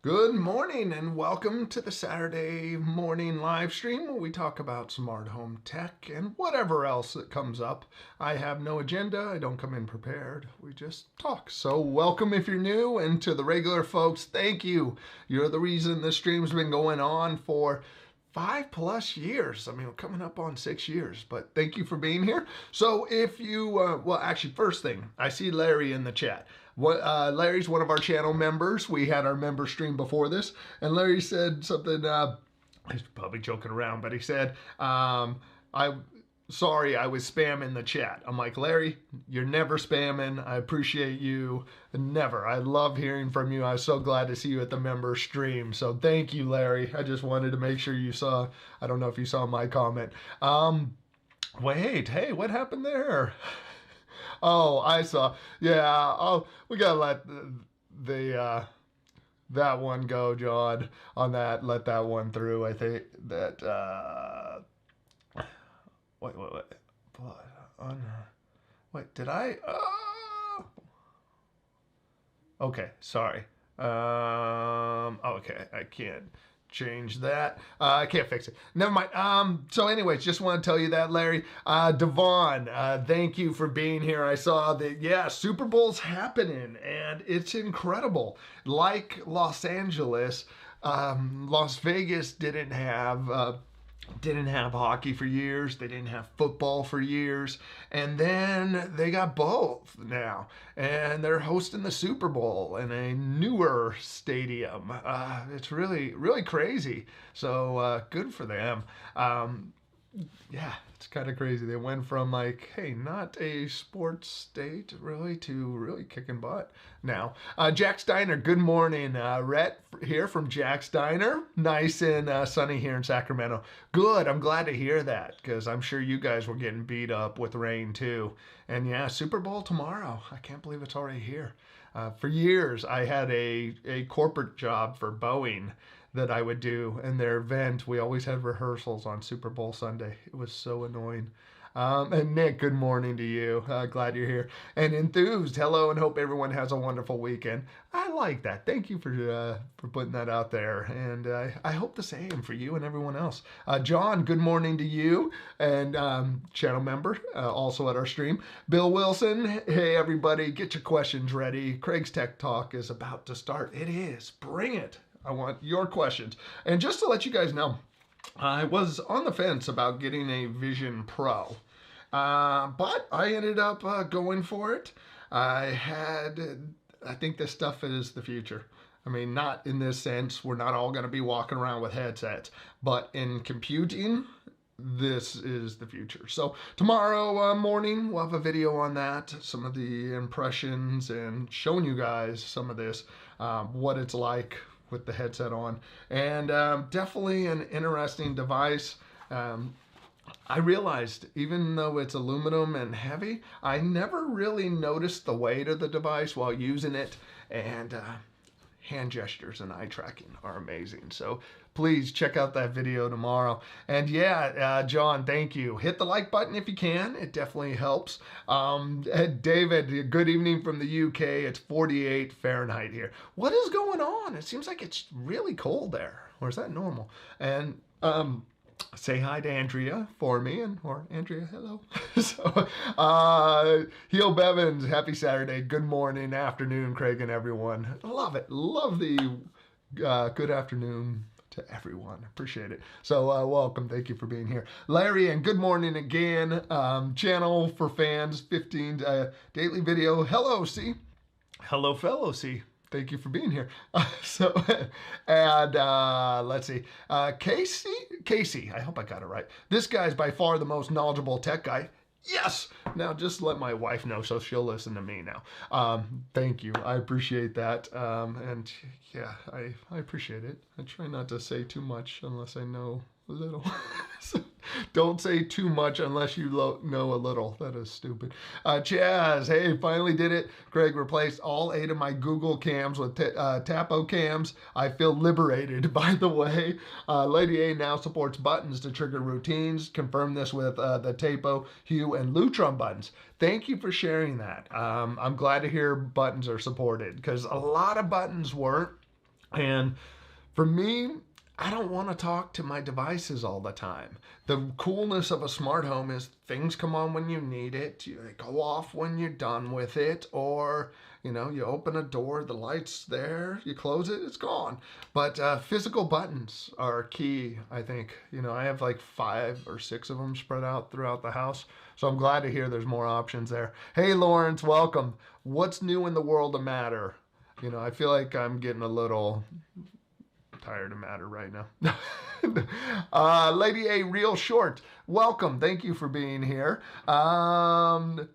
Good morning and welcome to the Saturday morning live stream where we talk about smart home tech and whatever else that comes up. I have no agenda. I don't come in prepared. We just talk. So welcome if you're new, and to the regular folks, thank you. You're the reason this stream's been going on for 5+ years. I mean, we're coming up on 6 years, but thank you for being here. So if you, well, actually, first thing, I see Larry in the chat. Larry's one of our channel members. We had our member stream before this, and Larry said something, he's probably joking around, but he said, sorry, I was spamming the chat. I'm like, Larry, you're never spamming. I appreciate you. Never. I love hearing from you. I was so glad to see you at the member stream. So thank you, Larry. I just wanted to make sure you saw, I don't know if you saw my comment. Wait, hey, what happened there? Oh, I saw. Yeah. Oh, we gotta let that one go, John. On that, let that one through. I think that. Wait. Wait, did I? Okay, sorry. Okay, I can't change that. I can't fix it. Never mind. So anyways, just want to tell you that, Larry. Devon, thank you for being here. I saw that, yeah, Super Bowl's happening, and it's incredible. Like Los Angeles, Las Vegas didn't have hockey for years. They didn't have football for years. And then they got both now. And they're hosting the Super Bowl in a newer stadium. It's really, really crazy. So good for them. Yeah, it's kind of crazy. They went from like, hey, not a sports state really to really kicking butt now. Jack Steiner, good morning. Rhett here from Jack Steiner. Nice and sunny here in Sacramento. Good. I'm glad to hear that because I'm sure you guys were getting beat up with rain too. And yeah, Super Bowl tomorrow. I can't believe it's already here. For years, I had a corporate job for Boeing that I would do in their event. We always had rehearsals on Super Bowl Sunday. It was so annoying. And Nick, good morning to you. Glad you're here. And Enthused, hello, and hope everyone has a wonderful weekend. I like that. Thank you for putting that out there. And I hope the same for you and everyone else. John, good morning to you. And channel member, also at our stream. Bill Wilson, hey everybody, get your questions ready. Craig's Tech Talk is about to start. It is. Bring it. I want your questions. And just to let you guys know, I was on the fence about getting a Vision Pro, but I ended up going for it. I think this stuff is the future. I mean, not in this sense, we're not all going to be walking around with headsets, but in computing, this is the future. So tomorrow morning, we'll have a video on that, some of the impressions and showing you guys some of this, what it's like with the headset on, and definitely an interesting device. I realized even though it's aluminum and heavy, I never really noticed the weight of the device while using it, and hand gestures and eye tracking are amazing. So please check out that video tomorrow. And yeah, John, thank you. Hit the like button if you can. It definitely helps. David, good evening from the UK. It's 48 Fahrenheit here. What is going on? It seems like it's really cold there. Or is that normal? And say hi to Andrea for me, or Andrea, hello. So, Heel Bevins, happy Saturday, good morning, afternoon, Craig and everyone. Love it, love the good afternoon to everyone. Appreciate it. So welcome, thank you for being here. Larry, and good morning again. Channel for fans, 15 daily video. Hello, C. Hello, fellow C. Thank you for being here. Let's see. Casey, I hope I got it right. This guy's by far the most knowledgeable tech guy. Yes! Now just let my wife know so she'll listen to me now. Thank you. I appreciate that. And yeah, I appreciate it. I try not to say too much unless I know a little. So don't say too much unless you know a little. That is stupid. Chaz, hey, finally did it. Craig replaced all 8 of my Google cams with Tapo cams. I feel liberated, by the way. Lady A now supports buttons to trigger routines. Confirm this with the Tapo, Hue, and Lutron buttons. Thank you for sharing that. I'm glad to hear buttons are supported because a lot of buttons weren't. And for me, I don't want to talk to my devices all the time. The coolness of a smart home is things come on when you need it, they go off when you're done with it, or you open a door, the light's there, you close it, it's gone. But physical buttons are key, I think. I have like 5 or 6 of them spread out throughout the house. So I'm glad to hear there's more options there. Hey, Lawrence, welcome. What's new in the world of Matter? I feel like I'm getting a little tired of Matter right now. Lady A, real short. Welcome. Thank you for being here.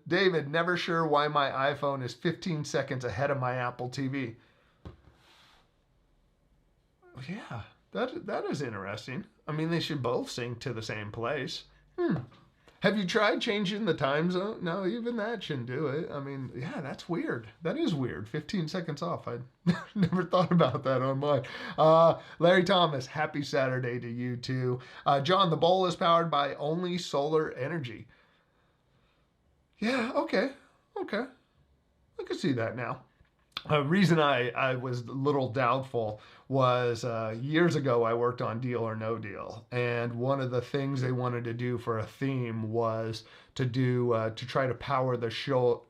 David, never sure why my iPhone is 15 seconds ahead of my Apple TV. Yeah, that is interesting. I mean, they should both sync to the same place. Have you tried changing the time zone? No, even that shouldn't do it. I mean, yeah, that's weird. That is weird. 15 seconds off. I never thought about that on mine. Larry Thomas, happy Saturday to you too. John, the bowl is powered by only solar energy. Yeah, okay. I can see that now. A reason I was a little doubtful was years ago I worked on Deal or No Deal, and one of the things they wanted to do for a theme was to try to power the show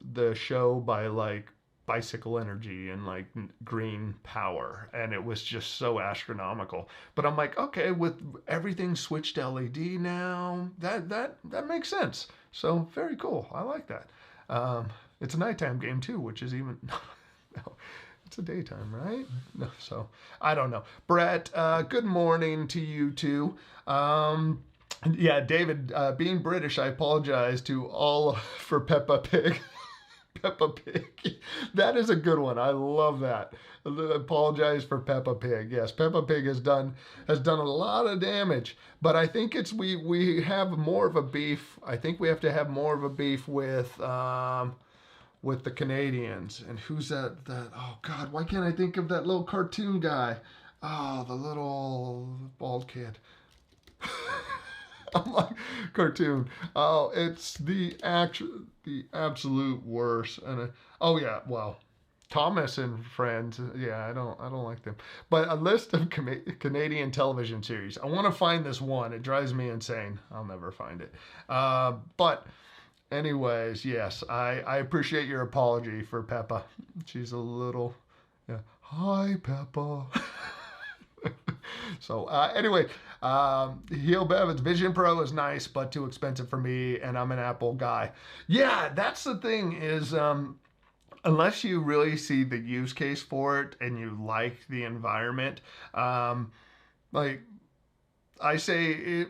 by like bicycle energy and like green power, and it was just so astronomical. But I'm like, okay, with everything switched to LED now, that makes sense. So very cool. I like that. It's a nighttime game too, which is even. No, it's a daytime, right? No, so I don't know. Brett, good morning to you too. Yeah, David, being British, I apologize to all for Peppa Pig. Peppa Pig. That is a good one. I love that. I apologize for Peppa Pig. Yes, Peppa Pig has done a lot of damage, but I think we have more of a beef. I think we have to have more of a beef with the Canadians. And who's that oh God, why can't I think of that little cartoon guy? Oh, the little bald kid. I'm like, cartoon. Oh, it's the absolute worst. And oh yeah, well, Thomas and Friends. Yeah, I don't like them. But a list of Canadian television series. I want to find this one. It drives me insane. I'll never find it. But anyways, yes, I appreciate your apology for Peppa. She's a little, yeah. Hi, Peppa. So anyway, Heel Bevins Vision Pro is nice, but too expensive for me, and I'm an Apple guy. Yeah, that's the thing is, unless you really see the use case for it and you like the environment, like I say it.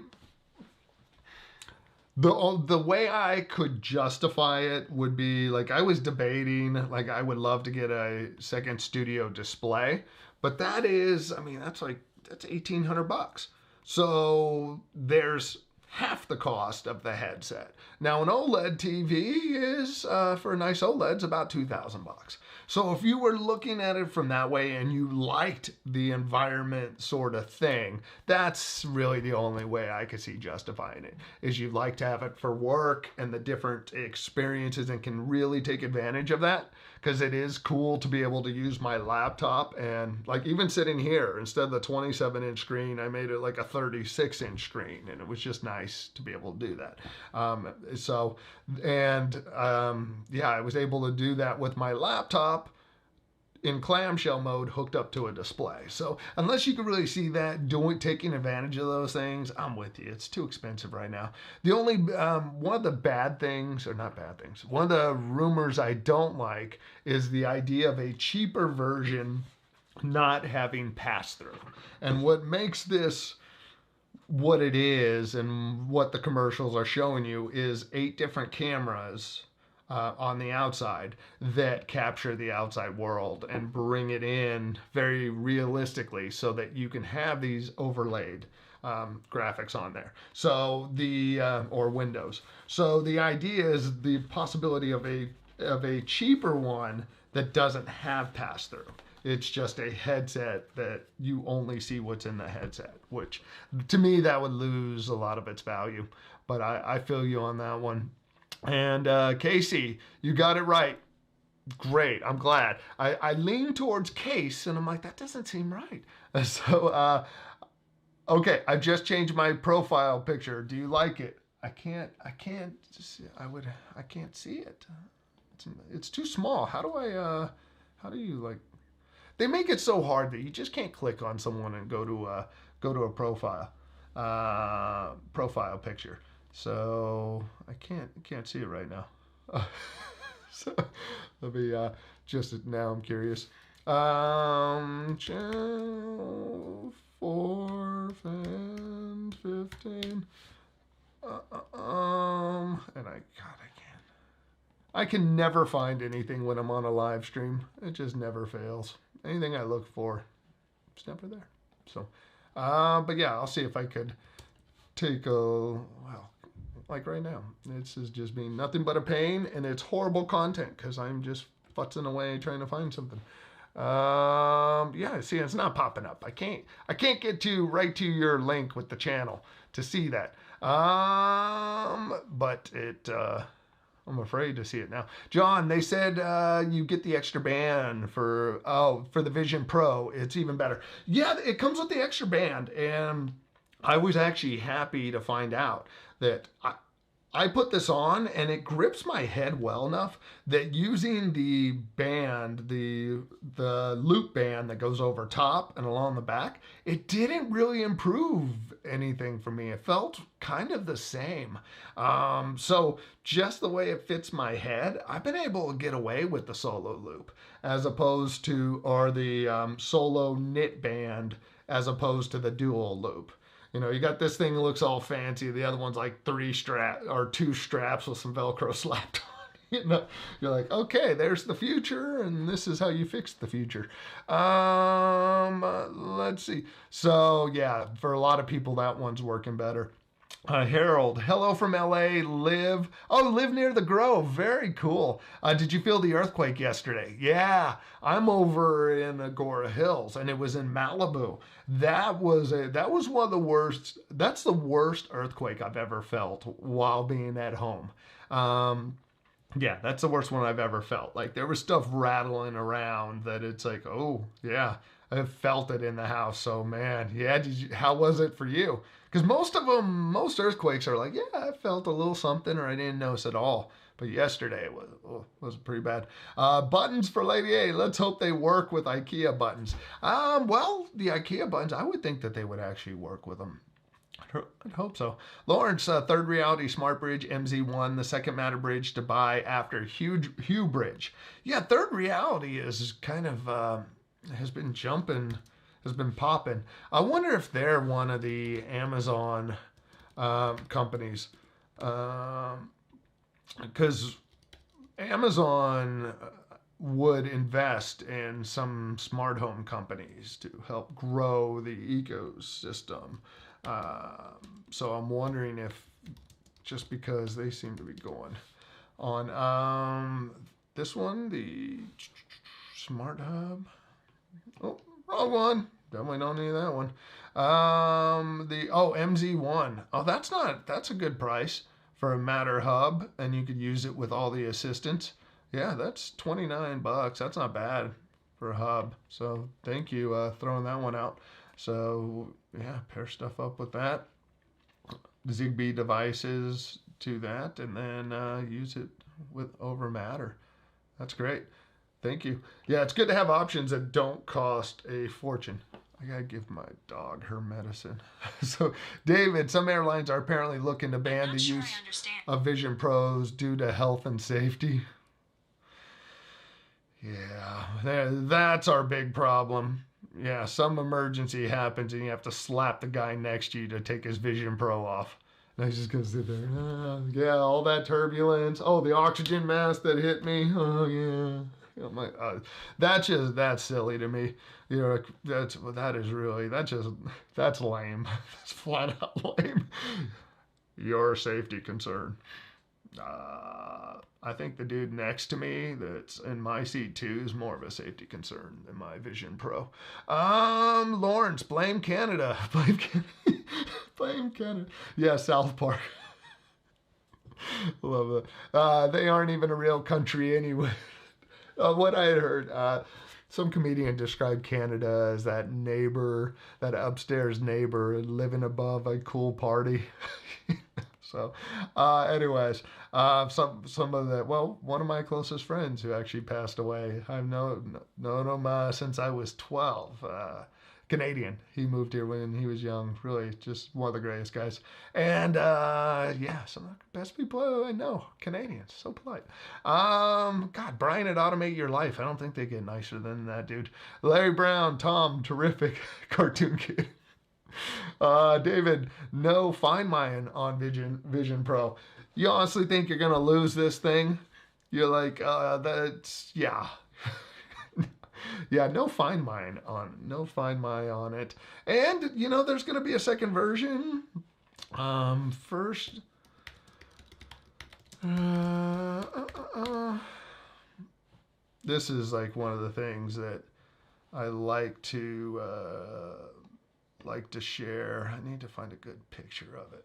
The way I could justify it would be like I was debating, like I would love to get a second studio display, but that's $1,800. So there's half the cost of the headset. Now an OLED TV is for a nice OLED is about $2,000. So if you were looking at it from that way and you liked the environment sort of thing, that's really the only way I could see justifying it. Is you'd like to have it for work and the different experiences and can really take advantage of that. Because it is cool to be able to use my laptop and like even sitting here, instead of the 27-inch screen, I made it like a 36-inch screen, and it was just nice to be able to do that. Yeah, I was able to do that with my laptop in clamshell mode hooked up to a display. So unless you can really see that taking advantage of those things, I'm with you. It's too expensive right now. The only one of the bad things, or not bad things, one of the rumors I don't like is the idea of a cheaper version not having pass-through. And what makes this what it is and what the commercials are showing you is 8 different cameras on the outside that capture the outside world and bring it in very realistically so that you can have these overlaid graphics on there. So or windows. So the idea is the possibility of a cheaper one that doesn't have pass through. It's just a headset that you only see what's in the headset, which to me that would lose a lot of its value. But I feel you on that one. And Casey, you got it right. Great. I'm glad. I lean towards case, and I'm like, that doesn't seem right. So, okay, I just changed my profile picture. Do you like it? I can't see it. It's too small. How do you like, they make it so hard that you just can't click on someone and go to a profile picture. So I can't see it right now. So let me just now. I'm curious. Fourth and 15. And I can never find anything when I'm on a live stream. It just never fails. Anything I look for, it's never there. So, but yeah, I'll see if I could take well, like right now. This is just being nothing but a pain, and it's horrible content because I'm just futzing away trying to find something. Yeah, see, it's not popping up. I can't get right to your link with the channel to see that. But I'm afraid to see it now. John, they said you get the extra band for the Vision Pro. It's even better. Yeah, it comes with the extra band, and I was actually happy to find out that I put this on and it grips my head well enough that using the band, the loop band that goes over top and along the back, it didn't really improve anything for me. It felt kind of the same. So just the way it fits my head, I've been able to get away with the solo loop as opposed to, or the solo knit band as opposed to the dual loop. You know, you got this thing that looks all fancy. The other one's like 2 straps with some Velcro slapped on. You know, you're like, okay, there's the future, and this is how you fix the future. Let's see. So yeah, for a lot of people, that one's working better. Harold, hello from LA. Live near the Grove. Very cool. Did you feel the earthquake yesterday? Yeah, I'm over in Agora Hills, and it was in Malibu. That was one of the worst. That's the worst earthquake I've ever felt while being at home. Yeah, that's the worst one I've ever felt. Like, there was stuff rattling around that it's like, oh yeah, I felt it in the house. So man, yeah. How was it for you? Because most earthquakes are like, yeah, I felt a little something, or I didn't notice at all. But yesterday was pretty bad. Buttons for Lady A. Let's hope they work with IKEA buttons. Well, the IKEA buttons, I would think that they would actually work with them. I'd hope so. Lawrence, Third Reality Smart Bridge MZ1, the second Matter bridge to buy after Hue Bridge. Yeah, Third Reality is kind of has been popping. I wonder if they're one of the Amazon companies, because Amazon would invest in some smart home companies to help grow the ecosystem. So I'm wondering if, just because they seem to be going on this one, the Smart Hub. Oh, wrong one. Definitely don't need that one. MZ1. Oh, that's a good price for a Matter hub, and you could use it with all the assistants. Yeah, that's $29. That's not bad for a hub. So thank you throwing that one out. So yeah, pair stuff up with that. Zigbee devices to that, and then use it over Matter. That's great. Thank you. Yeah, it's good to have options that don't cost a fortune. I gotta give my dog her medicine. So, David, some airlines are apparently looking to ban the use of Vision Pros due to health and safety. Yeah, that's our big problem. Yeah, some emergency happens and you have to slap the guy next to you to take his Vision Pro off. And I just gonna sit there. Yeah, all that turbulence. Oh, the oxygen mask that hit me. Oh yeah. That's silly to me. You know, that's lame. That's flat out lame. Your safety concern. I think the dude next to me that's in my seat too is more of a safety concern than my Vision Pro. Lawrence, blame Canada. Blame Canada. Yeah, South Park. Love it. They aren't even a real country anyway. What I had heard, some comedian described Canada as that neighbor, that upstairs neighbor living above a cool party. So, anyways, some of the, well, one of my closest friends who actually passed away. I've known him since I was 12. Canadian. He moved here when he was young. Really, just one of the greatest guys. And yeah, some of the best people I know. Canadians, so polite. God, Brian at Automate Your Life. I don't think they get nicer than that, dude. Larry Brown, Tom, terrific cartoon kid. David, no, find mine on Vision Pro. You honestly think you're gonna lose this thing? You're like, that's yeah. Yeah, no find mine on it. And you know, there's gonna be a second version. First, this is like one of the things that I like to share. I need to find a good picture of it.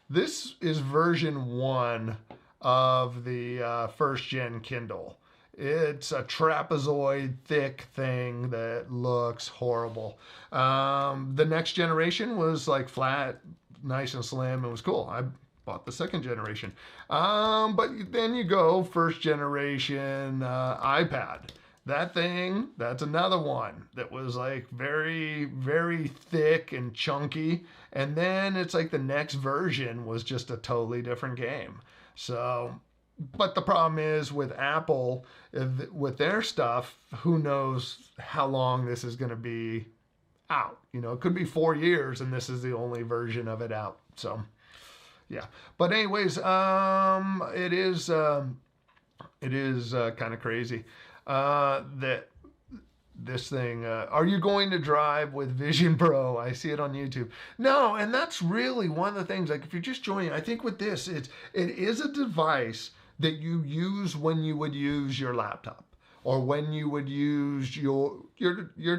This is version 1 of the first gen Kindle. It's a trapezoid thick thing that looks horrible. The next generation was like flat, nice and slim. It was cool. I bought the second generation. But then you go first generation iPad. That thing, that's another one that was like very, very thick and chunky. And then it's like the next version was just a totally different game. So, but the problem is with Apple, with their stuff, who knows how long this is going to be out. You know, it could be 4 years and this is the only version of it out. So, yeah. But anyways, it is kind of crazy. That this thing, are you going to drive with Vision Pro? I see it on YouTube. No, and that's really one of the things, like if you're just joining, I think with this, it is a device that you use when you would use your laptop or when you would use your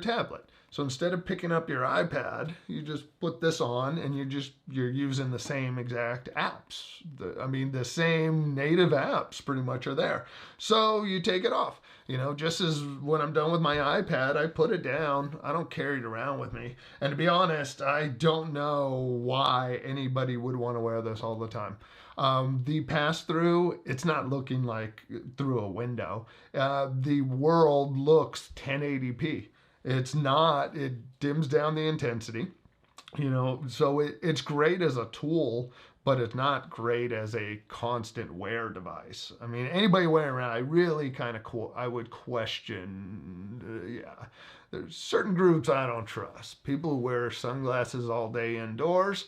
tablet. So instead of picking up your iPad, you just put this on and you're using the same exact apps. The same native apps pretty much are there. So you take it off. You know, just as when I'm done with my iPad, I put it down. I don't carry it around with me. And to be honest, I don't know why anybody would want to wear this all the time. The pass-through, it's not looking like through a window. The world looks 1080p. It's not, it dims down the intensity, you know, so it's great as a tool, but it's not great as a constant wear device. I mean, anybody wearing around, I really kind of, I would question, yeah. There's certain groups I don't trust. People who wear sunglasses all day indoors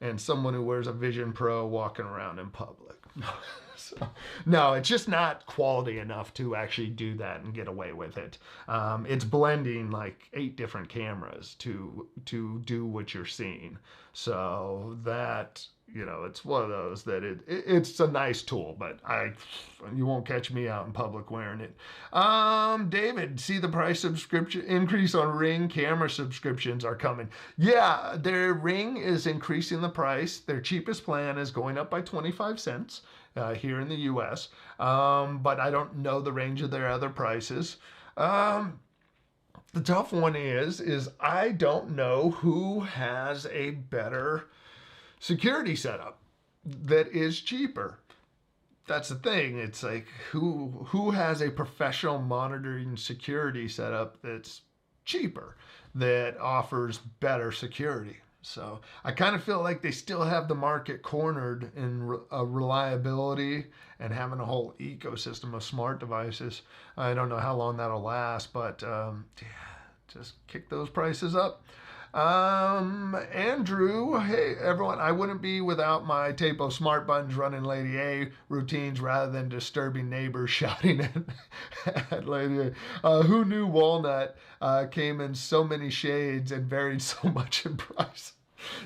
and someone who wears a Vision Pro walking around in public. So, no, it's just not quality enough to actually do that and get away with it. It's blending like 8 different cameras to do what you're seeing. So that, you know, it's one of those that it's a nice tool, but you won't catch me out in public wearing it. David, see the price subscription increase on Ring camera subscriptions are coming. Yeah, their Ring is increasing the price. Their cheapest plan is going up by 25 cents. Here in the US, but I don't know the range of their other prices. The tough one is I don't know who has a better security setup that is cheaper. That's the thing. It's like who has a professional monitoring security setup that's cheaper, that offers better security. So I kind of feel like they still have the market cornered in reliability and having a whole ecosystem of smart devices. I don't know how long that'll last, but yeah, just kick those prices up. Andrew, hey everyone, I wouldn't be without my tape of smart buttons running Lady A routines rather than disturbing neighbors shouting at Lady A. Who knew walnut came in so many shades and varied so much in price?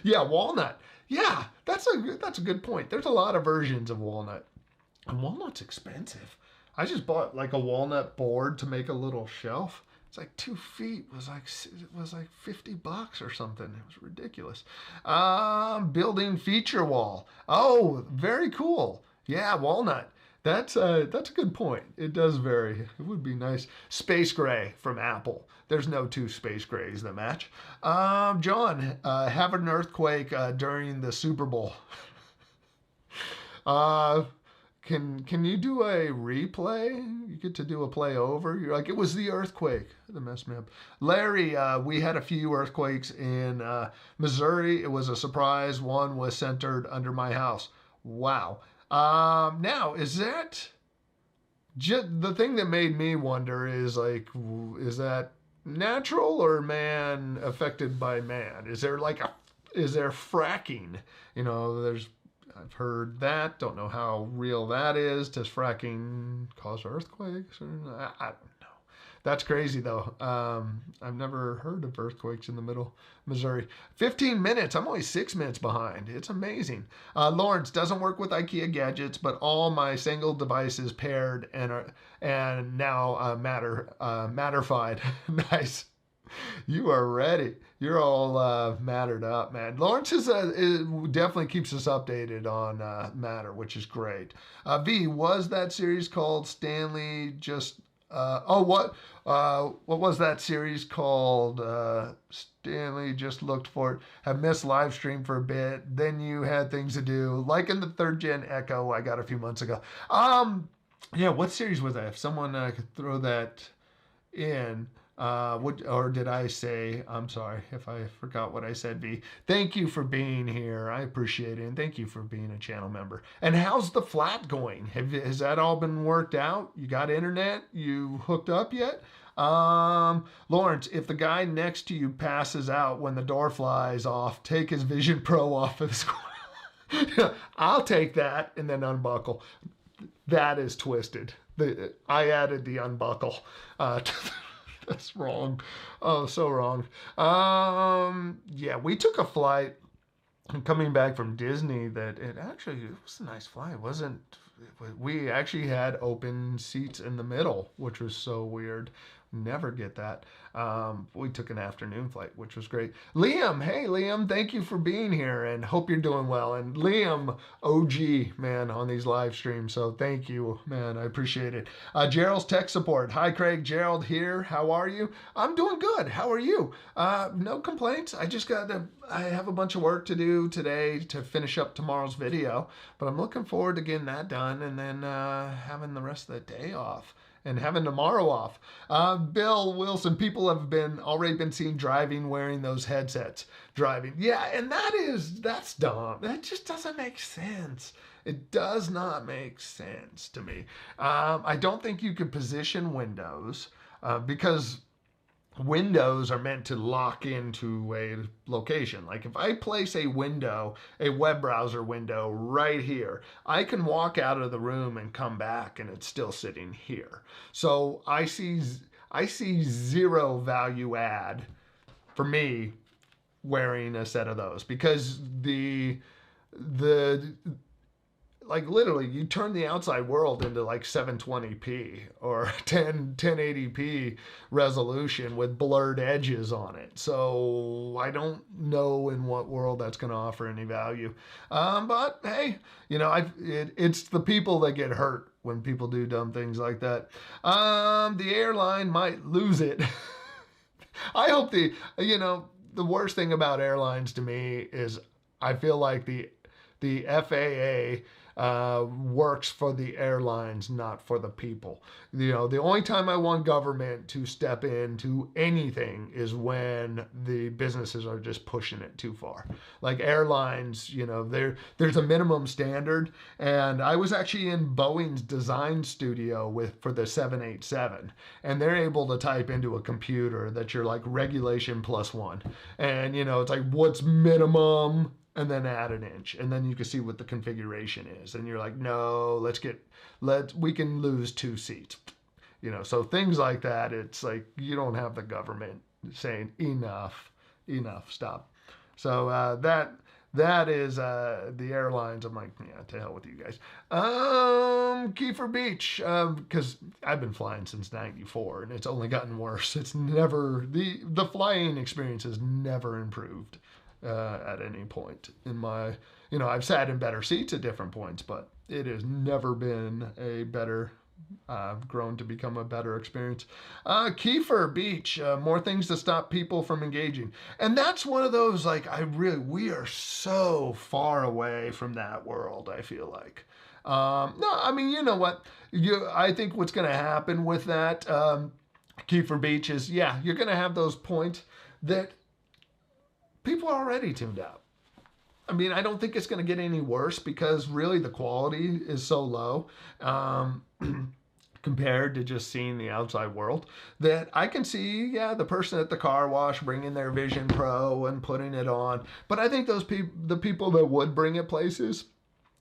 Yeah, walnut. Yeah, that's a good point. There's a lot of versions of walnut, and walnut's expensive. I just bought like a walnut board to make a little shelf. It's like 2 feet. It was like $50 or something. It was ridiculous. Building feature wall. Oh, very cool. Yeah, walnut. That's a good point. It does vary. It would be nice. Space Gray from Apple. There's no two Space Grays that match. John, have an earthquake during the Super Bowl. Uh, can you do a replay? You get to do a play over. You're like, it was the earthquake that messed me up. Larry, we had a few earthquakes in Missouri. It was a surprise. One was centered under my house. Wow. Now is that just the thing that made me wonder is like, is that natural or man affected by man? Is there fracking? There's I've heard that. Don't know how real that is. Does fracking cause earthquakes? I don't know. That's crazy though. I've never heard of earthquakes in the middle Missouri. 15 minutes. I'm only 6 minutes behind. It's amazing. Lawrence doesn't work with IKEA gadgets, but all my single devices paired and now matterfied. Nice. You are ready. You're all mattered up, man. Lawrence definitely keeps us updated on Matter, which is great. V, was that series called Stanley just... what was that series called? Stanley just looked for it. Have missed live stream for a bit. Then you had things to do. Like in the 3rd Gen Echo I got a few months ago. Yeah, what series was that? If someone could throw that in... or did I say, I'm sorry if I forgot what I said, V. Thank you for being here. I appreciate it. And thank you for being a channel member. And how's the flat going? Has that all been worked out? You got internet? You hooked up yet? Lawrence, if the guy next to you passes out when the door flies off, take his Vision Pro off of his... I'll take that and then unbuckle. That is twisted. I added the unbuckle to That's wrong. Oh, so wrong. Yeah, we took a flight coming back from Disney it was a nice flight. We actually had open seats in the middle, which was so weird. Never get that. We took an afternoon flight, which was great. Liam, hey Liam, thank you for being here and hope you're doing well. And Liam, OG, man, on these live streams. So thank you, man. I appreciate it. Gerald's tech support. Hi, Craig. Gerald here. How are you? I'm doing good. How are you? No complaints. I have a bunch of work to do today to finish up tomorrow's video, but I'm looking forward to getting that done and then having the rest of the day off. And having tomorrow off. Bill Wilson, people have already been seen driving wearing those headsets. Driving. Yeah, and that's dumb. That just doesn't make sense. It does not make sense to me. I don't think you could position windows because windows are meant to lock into a location. Like if I place a web browser window right here, I can walk out of the room and come back and it's still sitting here. So I see zero value add for me wearing a set of those because like literally you turn the outside world into like 720p or 1080p resolution with blurred edges on it. So I don't know in what world that's going to offer any value. But hey, it's the people that get hurt when people do dumb things like that. The airline might lose it. I hope the worst thing about airlines to me is I feel like the FAA works for the airlines, not for the people. The only time I want government to step into anything is when the businesses are just pushing it too far. Like airlines, there's a minimum standard. And I was actually in Boeing's design studio for the 787, and they're able to type into a computer that you're like regulation +1. And it's like what's minimum, and then add an inch, and then you can see what the configuration is. And you're like, no, we can lose 2 seats. So things like that, it's like you don't have the government saying enough, stop. So that is the airlines. I'm like, yeah, to hell with you guys. Kiefer Beach, because I've been flying since '94, and it's only gotten worse. It's never the flying experience has never improved. At any point in my, I've sat in better seats at different points, but it has never been a better grown to become a better experience. Kiefer Beach, more things to stop people from engaging. And that's one of those, like, we are so far away from that world, I feel like. No, I mean, you know what? I think what's going to happen with that, Kiefer Beach, is, yeah, you're going to have those points that people are already tuned out. I mean, I don't think it's going to get any worse because really the quality is so low compared to just seeing the outside world that I can see, yeah, the person at the car wash bringing their Vision Pro and putting it on. But I think the people that would bring it places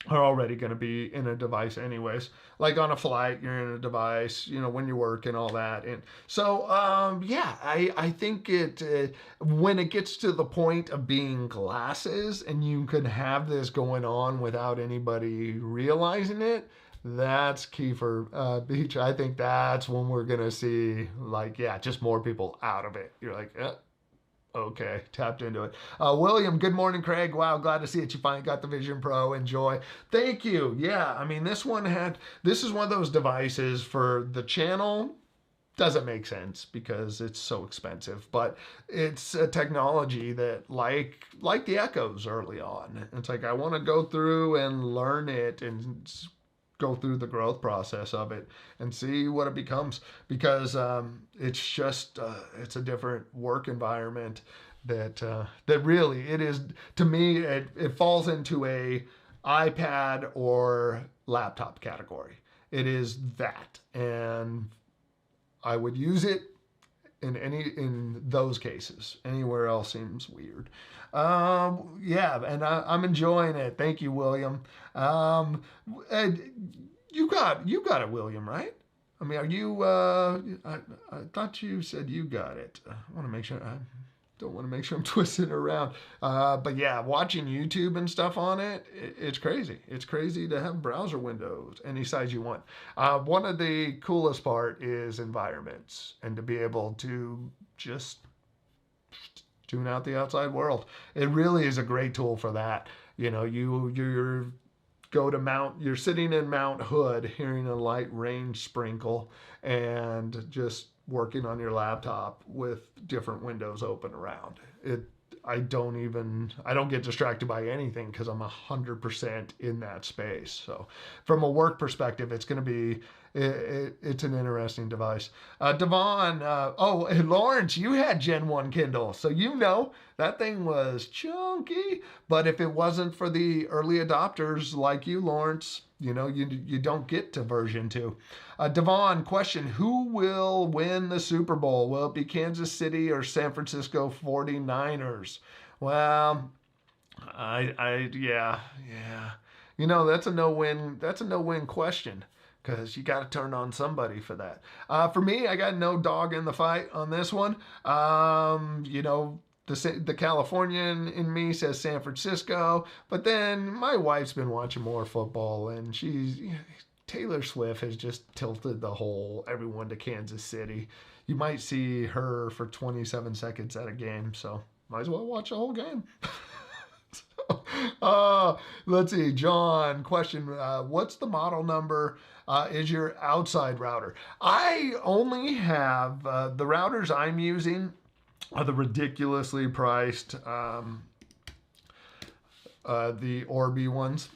are already going to be in a device anyways. Like on a flight, you're in a device, you know, when you work and all that. And so, yeah, I think when it gets to the point of being glasses and you can have this going on without anybody realizing it, that's Kiefer Beach. I think that's when we're going to see, like, yeah, just more people out of it. You're like, okay, tapped into it. William, good morning, Craig. Wow, glad to see it. You finally got the Vision Pro. Enjoy. Thank you. Yeah, I mean, this is one of those devices for the channel. Doesn't make sense because it's so expensive, but it's a technology that like the Echoes early on. It's like, I want to go through and learn it and go through the growth process of it and see what it becomes because it's just it's a different work environment that really it is to me it falls into a iPad or laptop category. It is that, and I would use it in those cases. Anywhere else seems weird. Yeah, and I'm enjoying it. Thank you, William. And you got it, William, right? I mean, are you? I thought you said you got it. I want to make sure. I don't want to make sure I'm twisting it around. But yeah, watching YouTube and stuff on it, it's crazy. It's crazy to have browser windows any size you want. One of the coolest part is environments and to be able to just tune out the outside world. It really is a great tool for that. You know, you're you're sitting in Mount Hood, hearing a light rain sprinkle, and just working on your laptop with different windows open around. I don't get distracted by anything because I'm 100% in that space. So from a work perspective, it's going to be, it's an interesting device. Devon, and Lawrence, you had Gen 1 Kindle. So you know that thing was chunky, but if it wasn't for the early adopters like you, Lawrence, you know, you don't get to version 2. Devon, question, who will win the Super Bowl? Will it be Kansas City or San Francisco 49ers? Well, yeah. You know, that's a no-win question because you got to turn on somebody for that. For me, I got no dog in the fight on this one. You know, the Californian in me says San Francisco, but then my wife's been watching more football, and Taylor Swift has just tilted everyone to Kansas City. You might see her for 27 seconds at a game, so might as well watch the whole game. Let's see, John, question, what's the model number is your outside router? I only have, the routers I'm using are the ridiculously priced, the Orbi ones.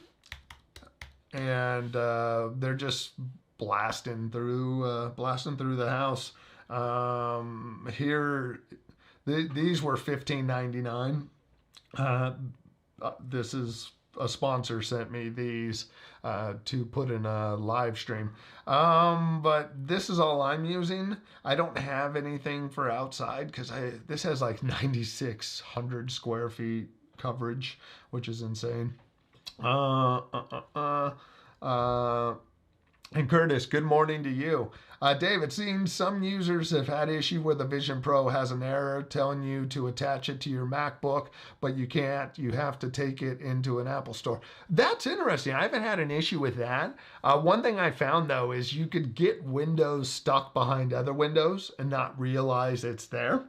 And they're just blasting through the house. Here, these were $15.99. This is a sponsor sent me these to put in a live stream. But this is all I'm using. I don't have anything for outside because this has like 9,600 square feet coverage, which is insane. And Curtis, good morning to you. Dave, it seems some users have had issue where the Vision Pro has an error telling you to attach it to your MacBook, but you can't. You have to take it into an Apple store. That's interesting. I haven't had an issue with that. One thing I found, though, is you could get Windows stuck behind other windows and not realize it's there.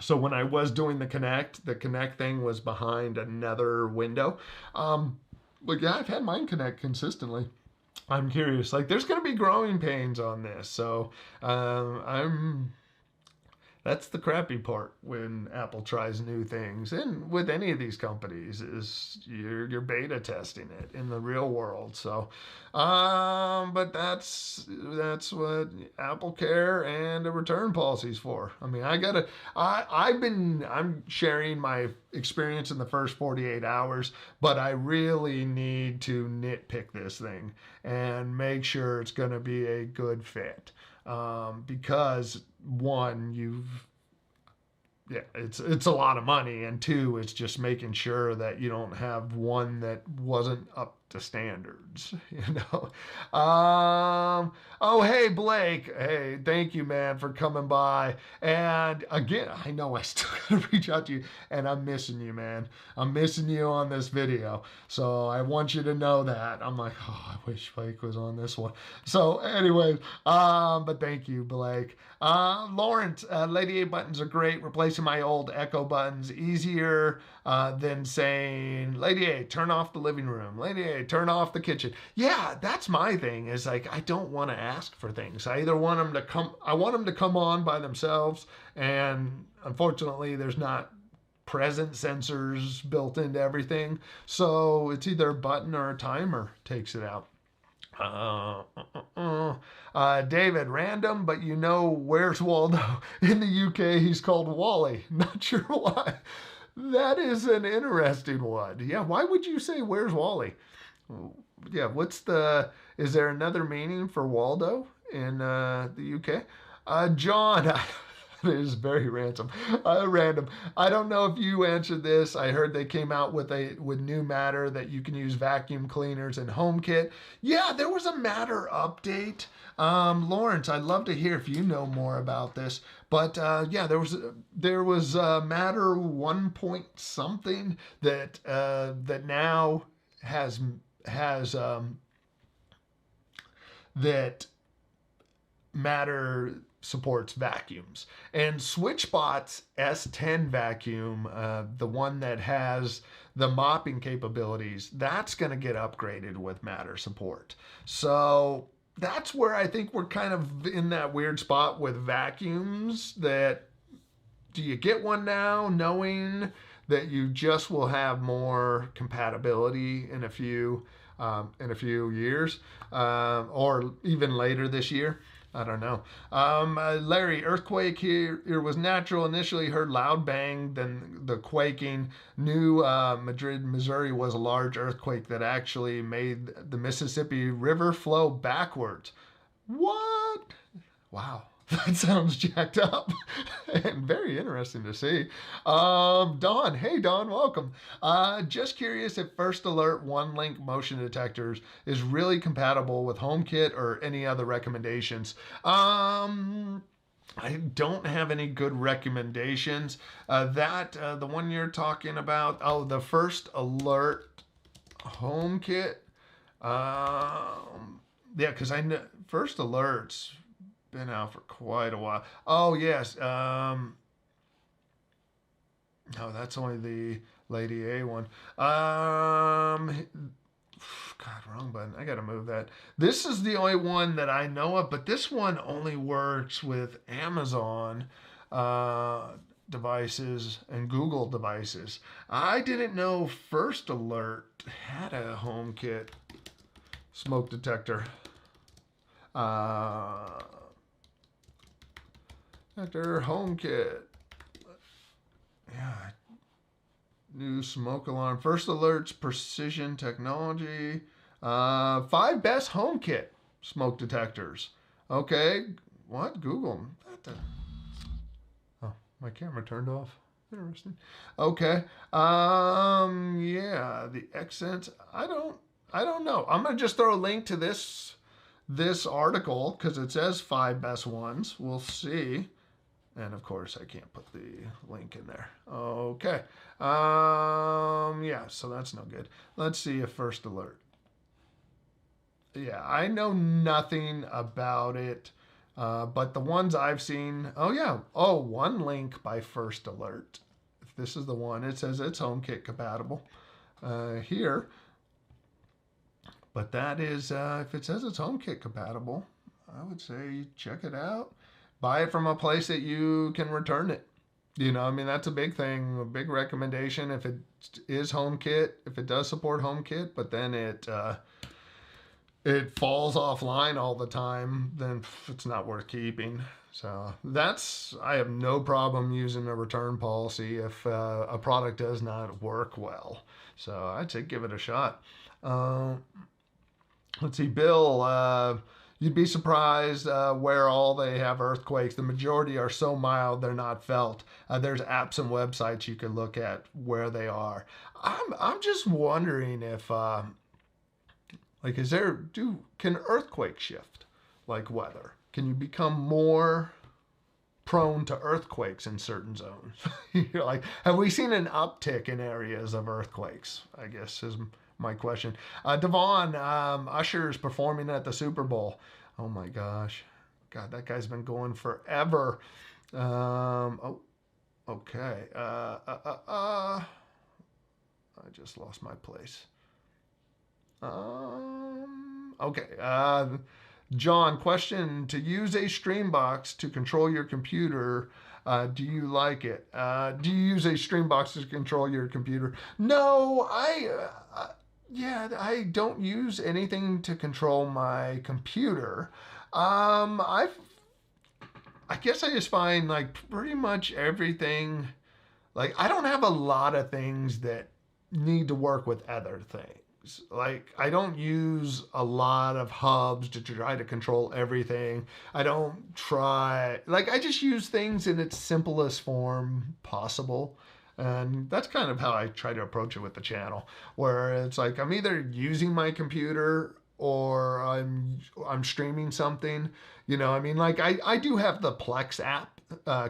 So when I was doing the Connect thing was behind another window. But yeah, I've had mine connect consistently. I'm curious. Like, there's going to be growing pains on this, so I'm that's the crappy part when Apple tries new things, and with any of these companies, is you're beta testing it in the real world. So, but that's what Apple Care and a return policy's for. I mean, I'm sharing my experience in the first 48 hours, but I really need to nitpick this thing and make sure it's going to be a good fit. Because one, it's a lot of money, and two, it's just making sure that you don't have one that wasn't up to standards, you know. Oh, hey Blake, hey, thank you, man, for coming by. And again, I know I still gotta reach out to you, and I'm missing you, man. I'm missing you on this video, so I want you to know that. I'm like, oh, I wish Blake was on this one. So anyways, but thank you, Blake. Lawrence, Lady A buttons are great. Replacing my old Echo buttons easier than saying, Lady A, turn off the living room. Lady A, turn off the kitchen. Yeah, that's my thing. Is like, I don't want to ask for things. I either want them to come. I want them to come on by themselves, and unfortunately, there's not present sensors built into everything. So it's either a button or a timer takes it out. David, random, but you know where's Waldo? In the UK, he's called Wally. Not sure why. That is an interesting one. Yeah, why would you say where's Wally? Yeah, is there another meaning for Waldo in the UK? John, it is very random. Random. I don't know if you answered this. I heard they came out with new Matter that you can use vacuum cleaners and HomeKit. Yeah, there was a Matter update. Lawrence, I'd love to hear if you know more about this. But yeah, there was Matter 1 point something that now has that Matter supports vacuums. And SwitchBot's S10 vacuum, the one that has the mopping capabilities, that's going to get upgraded with Matter support. So that's where I think we're kind of in that weird spot with vacuums, that do you get one now knowing that you just will have more compatibility in a few years, or even later this year? I don't know. Larry, earthquake here was natural. Initially heard loud bang, then the quaking. Knew Madrid, Missouri was a large earthquake that actually made the Mississippi River flow backwards. What? Wow. That sounds jacked up and very interesting to see. Don, hey Don, welcome. Just curious if First Alert One Link motion detectors is really compatible with HomeKit or any other recommendations. I don't have any good recommendations. The one you're talking about, the First Alert HomeKit. Yeah, because I know First Alert's been out for quite a while. Oh yes. No, that's only the Lady A one. God, wrong button. I gotta move that. This is the only one that I know of, but this one only works with Amazon devices and Google devices. I didn't know First Alert had a HomeKit smoke detector. Detector HomeKit. Yeah. New smoke alarm. First Alert's precision technology. 5 best HomeKit smoke detectors. Okay. What? Google. Oh, my camera turned off. Interesting. Okay. Yeah. The Accent. I don't know. I'm gonna just throw a link to this article because it says 5 best ones. We'll see. And of course, I can't put the link in there. Okay. Yeah, so that's no good. Let's see if First Alert. Yeah, I know nothing about it, but the ones I've seen. Oh yeah. Oh, One Link by First Alert. If this is the one, it says it's HomeKit compatible. Here. But that is, if it says it's HomeKit compatible, I would say check it out. Buy it from a place that you can return it. I mean, that's a big thing, a big recommendation. If it is HomeKit, if it does support HomeKit, but then it falls offline all the time, then it's not worth keeping. So I have no problem using a return policy if a product does not work well. So I'd say give it a shot. Uh, let's see, Bill. You'd be surprised where all they have earthquakes. The majority are so mild they're not felt. There's apps and websites you can look at where they are. I'm just wondering if like can earthquakes shift like weather? Can you become more prone to earthquakes in certain zones? You're like, have we seen an uptick in areas of earthquakes? I guess is my question. Devon, Usher's performing at the Super Bowl. Oh my gosh. God, that guy's been going forever. Oh, okay. I just lost my place. Okay. John, question: to use a Streambox to control your computer, do you like it? Do you use a Streambox to control your computer? No, I don't use anything to control my computer. I guess I just find like pretty much everything. Like I don't have a lot of things that need to work with other things. Like I don't use a lot of hubs to try to control everything. I don't try, like I just use things in its simplest form possible. And that's kind of how I try to approach it with the channel, where it's like I'm either using my computer or I'm streaming something. I mean, like I do have the Plex app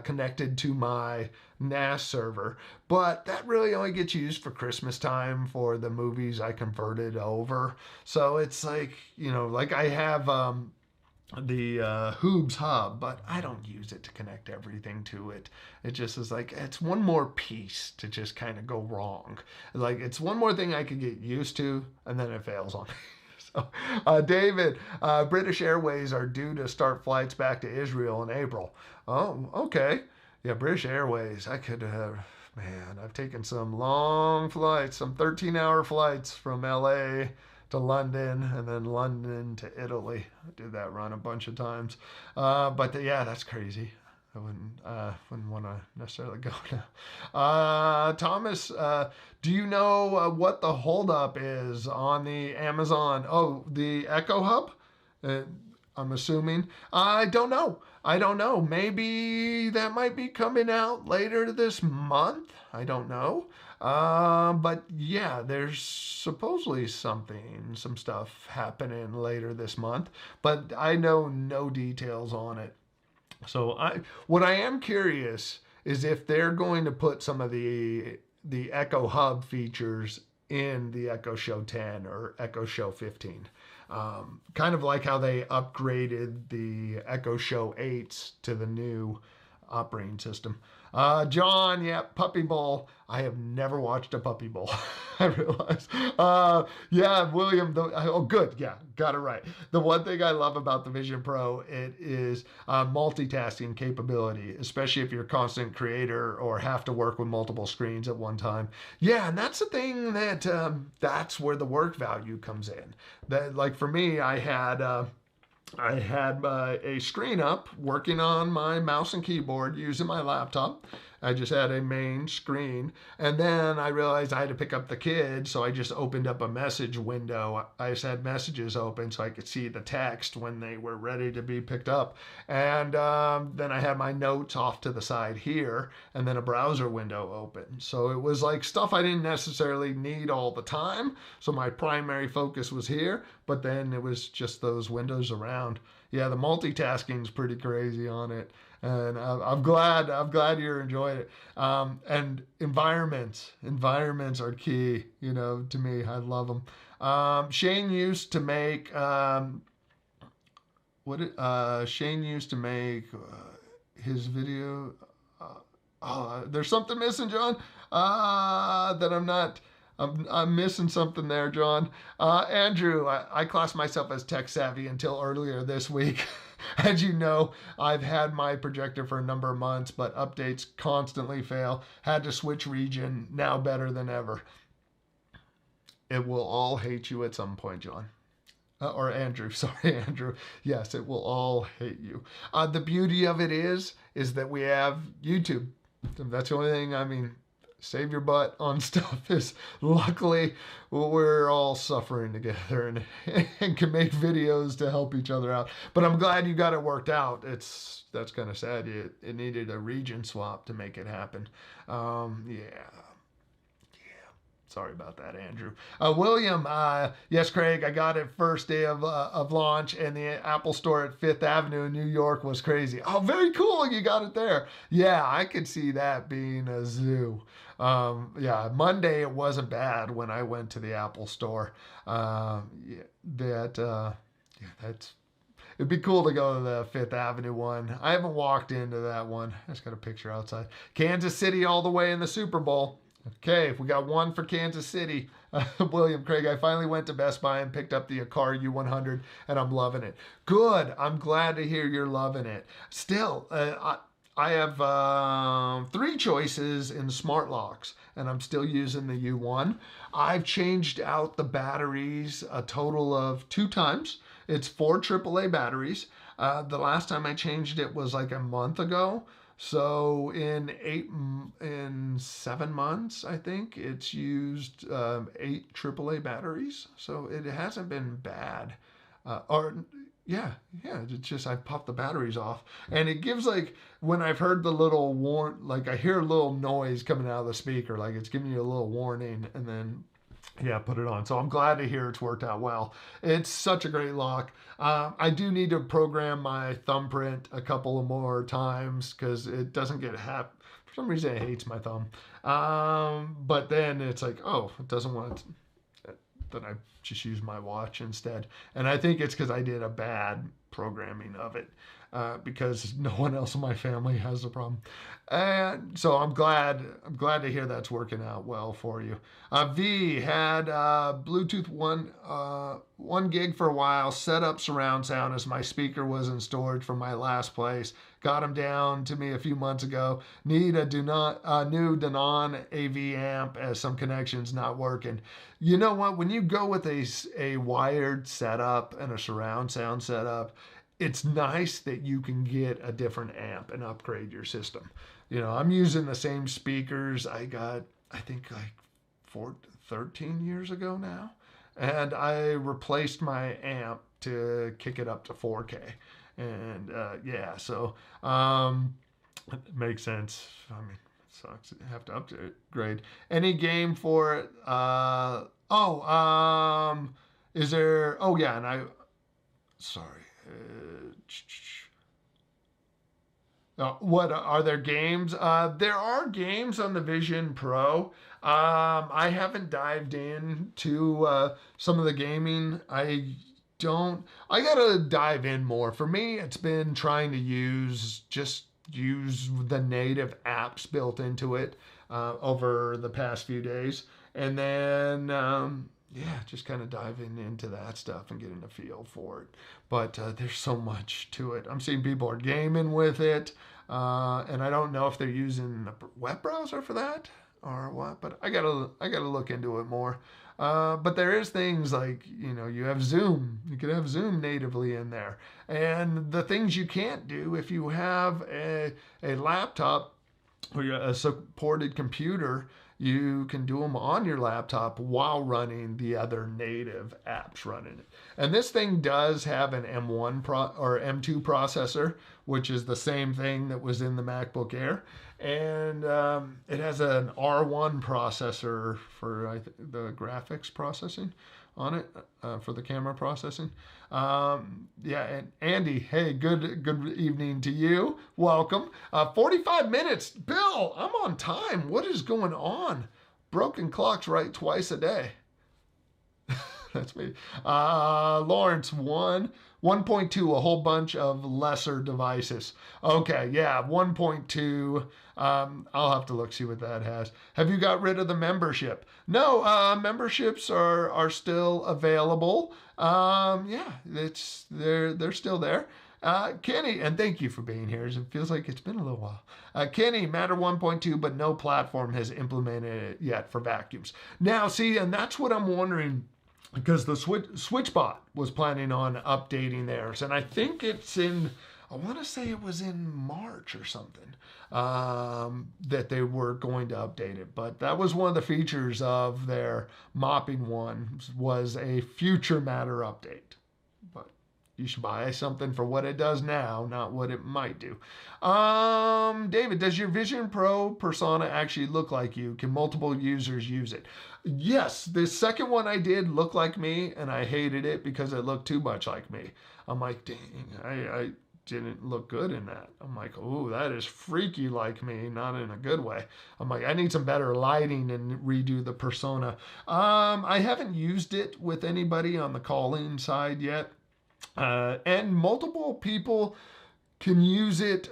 connected to my NAS server, but that really only gets used for Christmas time for the movies I converted over. So it's like, like I have the Hoobs hub, but I don't use it to connect everything to it. It just is like, it's one more piece to just kind of go wrong. Like it's one more thing I could get used to, and then it fails on me. So, David, British Airways are due to start flights back to Israel in April. Oh, okay. Yeah, British Airways. Man, I've taken some long flights, some 13-hour flights from LA to London and then London to Italy. I did that run a bunch of times. Yeah, that's crazy. I wouldn't want to necessarily go now. Thomas, do you know what the holdup is on the Amazon? Oh, the Echo Hub? I'm assuming. I don't know. Maybe that might be coming out later this month. I don't know. But yeah, there's supposedly some stuff happening later this month, but I know no details on it. So what I am curious is if they're going to put some of the Echo Hub features in the Echo Show 10 or Echo Show 15. Kind of like how they upgraded the Echo Show 8s to the new operating system. John, yeah, Puppy Bowl. I have never watched a Puppy Bowl. I realize. Yeah, William. Good. Yeah, got it right. The one thing I love about the Vision Pro, it is multitasking capability, especially if you're a content creator or have to work with multiple screens at one time. Yeah, and that's the thing that's where the work value comes in. That, like for me, I had a screen up working on my mouse and keyboard using my laptop. I just had a main screen. And then I realized I had to pick up the kids, so I just opened up a message window. I just had messages open so I could see the text when they were ready to be picked up. And then I had my notes off to the side here, and then a browser window open. So it was like stuff I didn't necessarily need all the time. So my primary focus was here, but then it was just those windows around. Yeah, the multitasking is pretty crazy on it. And I'm glad you're enjoying it. And environments are key, to me. I love them. Shane used to make his video. There's something missing, John. That I'm not. I'm missing something there, John. Andrew, I class myself as tech savvy until earlier this week. As you know, I've had my projector for a number of months, but updates constantly fail. Had to switch region, now better than ever. It will all hate you at some point, John. Or Andrew, sorry, Andrew. Yes, it will all hate you. The beauty of it is that we have YouTube. That's the only thing, I mean, save your butt on stuff is luckily we're all suffering together and can make videos to help each other out. But I'm glad you got it worked out. That's kind of sad. It needed a region swap to make it happen. Yeah. Sorry about that, Andrew. William, yes, Craig, I got it first day of launch, and the Apple Store at Fifth Avenue in New York was crazy. Oh, very cool, you got it there. Yeah, I could see that being a zoo. Yeah, Monday it wasn't bad when I went to the Apple Store. That's it'd be cool to go to the Fifth Avenue one. I haven't walked into that one. I just got a picture outside. Kansas City all the way in the Super Bowl. Okay, we got one for Kansas City. William Craig, I finally went to Best Buy and picked up the Akari U100, and I'm loving it. Good. I'm glad to hear you're loving it. Still, I have 3 choices in smart locks, and I'm still using the U1. I've changed out the batteries a total of 2 times. It's 4 AAA batteries. The last time I changed it was like a month ago. So in 7 months, I think it's used 8 AAA batteries. So it hasn't been bad. It's just I popped the batteries off, and it gives like when I've heard the little like I hear a little noise coming out of the speaker, like it's giving you a little warning, and then put it on. So I'm glad to hear it's worked out well. It's such a great lock. I do need to program my thumbprint a couple of more times because it doesn't get for some reason it hates my thumb. But then it's like, oh, it doesn't want to. Then I just use my watch instead. And I think it's because I did a bad programming of it. Because no one else in my family has the problem. And so I'm glad to hear that's working out well for you. V had Bluetooth 1 gig for a while, set up surround sound as my speaker was in storage from my last place. Got him down to me a few months ago. Need a new Denon AV amp as some connections not working. You know what? When you go with a wired setup and a surround sound setup, it's nice that you can get a different amp and upgrade your system. You know, I'm using the same speakers I got, I think like 13 years ago now. And I replaced my amp to kick it up to 4K. And so it makes sense. I mean, it sucks. You have to upgrade. Any game for it? Is there, oh yeah, and sorry. What are there games? There are games on the Vision Pro. I haven't dived into some of the gaming. I gotta dive in more. For me, it's been trying to use the native apps built into it over the past few days, and then just kind of diving into that stuff and getting a feel for it. But there's so much to it. I'm seeing people are gaming with it, and I don't know if they're using a web browser for that or what. But I gotta look into it more. But there is things like, you have Zoom. You can have Zoom natively in there, and the things you can't do if you have a laptop or a supported computer. You can do them on your laptop while running the other native apps running it. And this thing does have an M1 or M2 processor, which is the same thing that was in the MacBook Air. And it has an R1 processor for the graphics processing on it, for the camera processing. And Andy, hey, good evening to you. Welcome. 45 minutes. Bill, I'm on time. What is going on? Broken clocks right twice a day. That's me. Lawrence, one 1.2, a whole bunch of lesser devices. Okay, yeah, 1.2. I'll have to look, see what that has. Have you got rid of the membership? No, memberships are still available. Yeah, they're still there. Kenny, and thank you for being here. It feels like it's been a little while. Kenny, Matter 1.2, but no platform has implemented it yet for vacuums. Now, see, and that's what I'm wondering, because the SwitchBot was planning on updating theirs, and I think it's in, I want to say it was in March or something, that they were going to update it. But that was one of the features of their mopping one, was a future Matter update. But you should buy something for what it does now, not what it might do. David, does your Vision Pro persona actually look like you? Can multiple users use it? Yes, the second one I did looked like me, and I hated it because it looked too much like me. I'm like, dang, I didn't look good in that. I'm like, oh, that is freaky like me, not in a good way. I'm like, I need some better lighting and redo the persona. I haven't used it with anybody on the calling side yet. And multiple people can use it.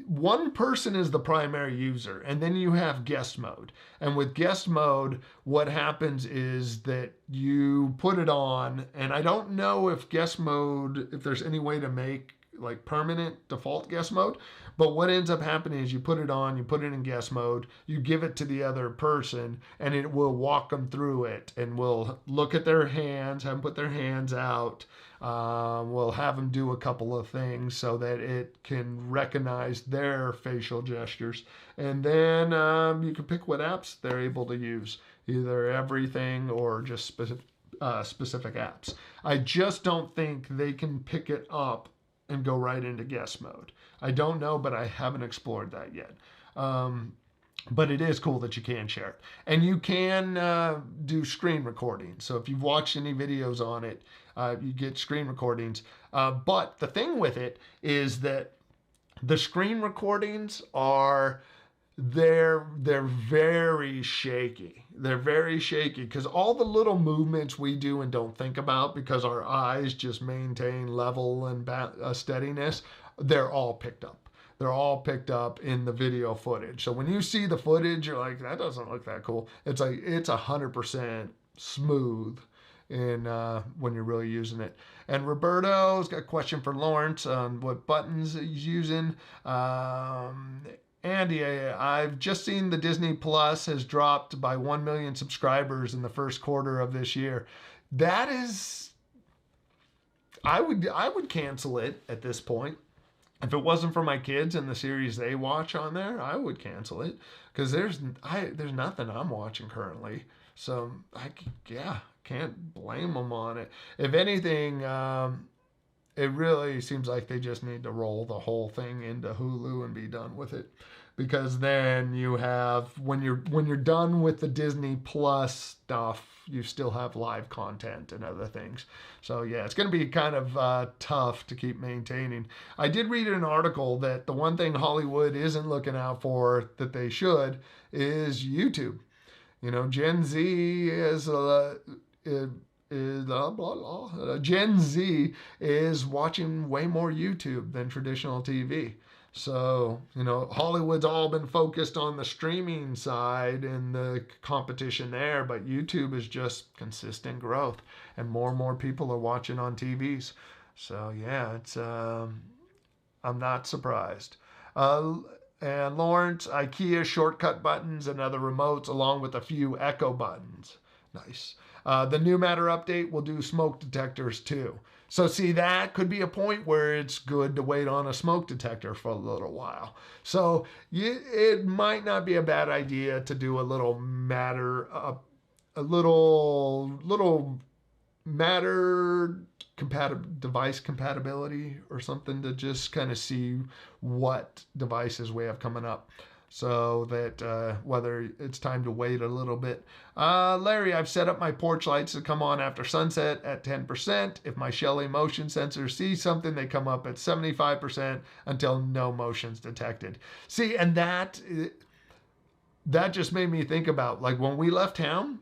One person is the primary user, and then you have guest mode. And with guest mode, what happens is that you put it on, and I don't know if guest mode, if there's any way to make like permanent default guest mode, but what ends up happening is you put it on, you put it in guest mode, you give it to the other person, and it will walk them through it, and we'll look at their hands, have them put their hands out. We'll have them do a couple of things so that it can recognize their facial gestures. And then you can pick what apps they're able to use, either everything or just specific apps. I just don't think they can pick it up and go right into guest mode. I don't know, but I haven't explored that yet. But it is cool that you can share it. And you can do screen recordings. So if you've watched any videos on it, you get screen recordings. But the thing with it is that the screen recordings are, they're very shaky. They're very shaky because all the little movements we do and don't think about because our eyes just maintain level and steadiness, they're all picked up. They're all picked up in the video footage. So when you see the footage, you're like, that doesn't look that cool. It's like, it's 100% smooth in when you're really using it. And Roberto's got a question for Lawrence on what buttons he's using. Andy, I've just seen the Disney Plus has dropped by 1 million subscribers in the first quarter of this year. That is, I would cancel it at this point. If it wasn't for my kids and the series they watch on there, I would cancel it because there's nothing I'm watching currently. So I can't blame them on it. If anything, it really seems like they just need to roll the whole thing into Hulu and be done with it, because then you have, when you're done with the Disney Plus stuff, you still have live content and other things. So yeah, it's going to be kind of tough to keep maintaining. I did read an article that the one thing Hollywood isn't looking out for that they should is YouTube. You know, Gen Z Gen Z is watching way more YouTube than traditional TV. So, you know, Hollywood's all been focused on the streaming side and the competition there, but YouTube is just consistent growth and more people are watching on TVs. So, yeah, it's I'm not surprised. And Lawrence, IKEA shortcut buttons and other remotes along with a few Echo buttons. Nice. The new Matter update will do smoke detectors too. So see, that could be a point where it's good to wait on a smoke detector for a little while. So it might not be a bad idea to do a little Matter, a little Matter device compatibility or something to just kind of see what devices we have coming up, so that whether it's time to wait a little bit. Larry, I've set up my porch lights to come on after sunset at 10%. If my Shelly motion sensor sees something, they come up at 75% until no motion's detected. See, and that just made me think about, like, when we left town,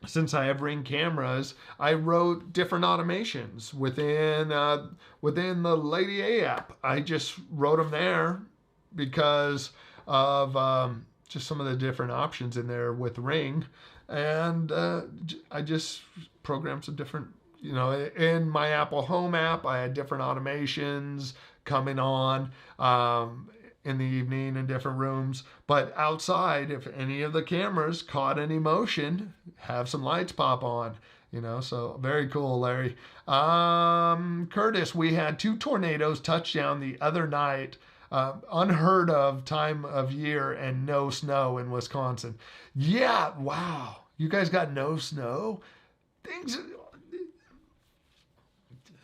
since I have Ring cameras, I wrote different automations within the Lady A app. I just wrote them there because of just some of the different options in there with Ring, and I just programmed some different. In my Apple Home app, I had different automations coming on. In the evening in different rooms. But outside, if any of the cameras caught any motion, have some lights pop on. So very cool, Larry. Curtis, we had 2 tornadoes touch down the other night. Unheard of time of year and no snow in Wisconsin. Yeah, wow. You guys got no snow? Things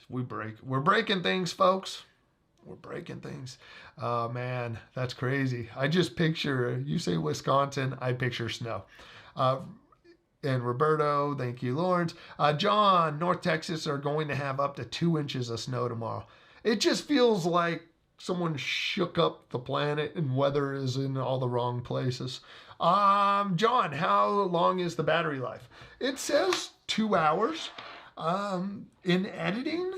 we're breaking things, folks. We're breaking things. Oh man, that's crazy. I just picture, you say Wisconsin, I picture snow. And Roberto, thank you, Lawrence. John, North Texas are going to have up to 2 inches of snow tomorrow. It just feels like someone shook up the planet and weather is in all the wrong places. John, how long is the battery life? It says 2 hours. In editing,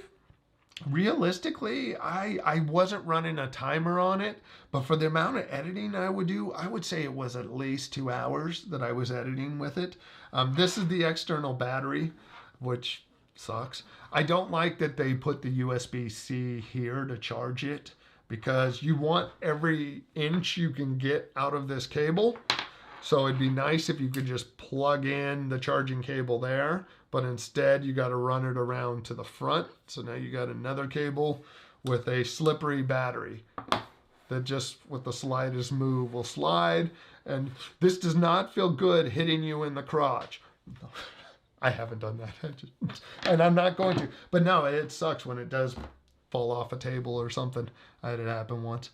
realistically, I wasn't running a timer on it, but for the amount of editing I would do, I would say it was at least 2 hours that I was editing with it. This is the external battery, which sucks. I don't like that they put the USB-C here to charge it because you want every inch you can get out of this cable. So it'd be nice if you could just plug in the charging cable there, but instead you got to run it around to the front. So now you got another cable with a slippery battery that just with the slightest move will slide. And this does not feel good hitting you in the crotch. I haven't done that. And I'm not going to. But no, it sucks when it does fall off a table or something. I had it happen once.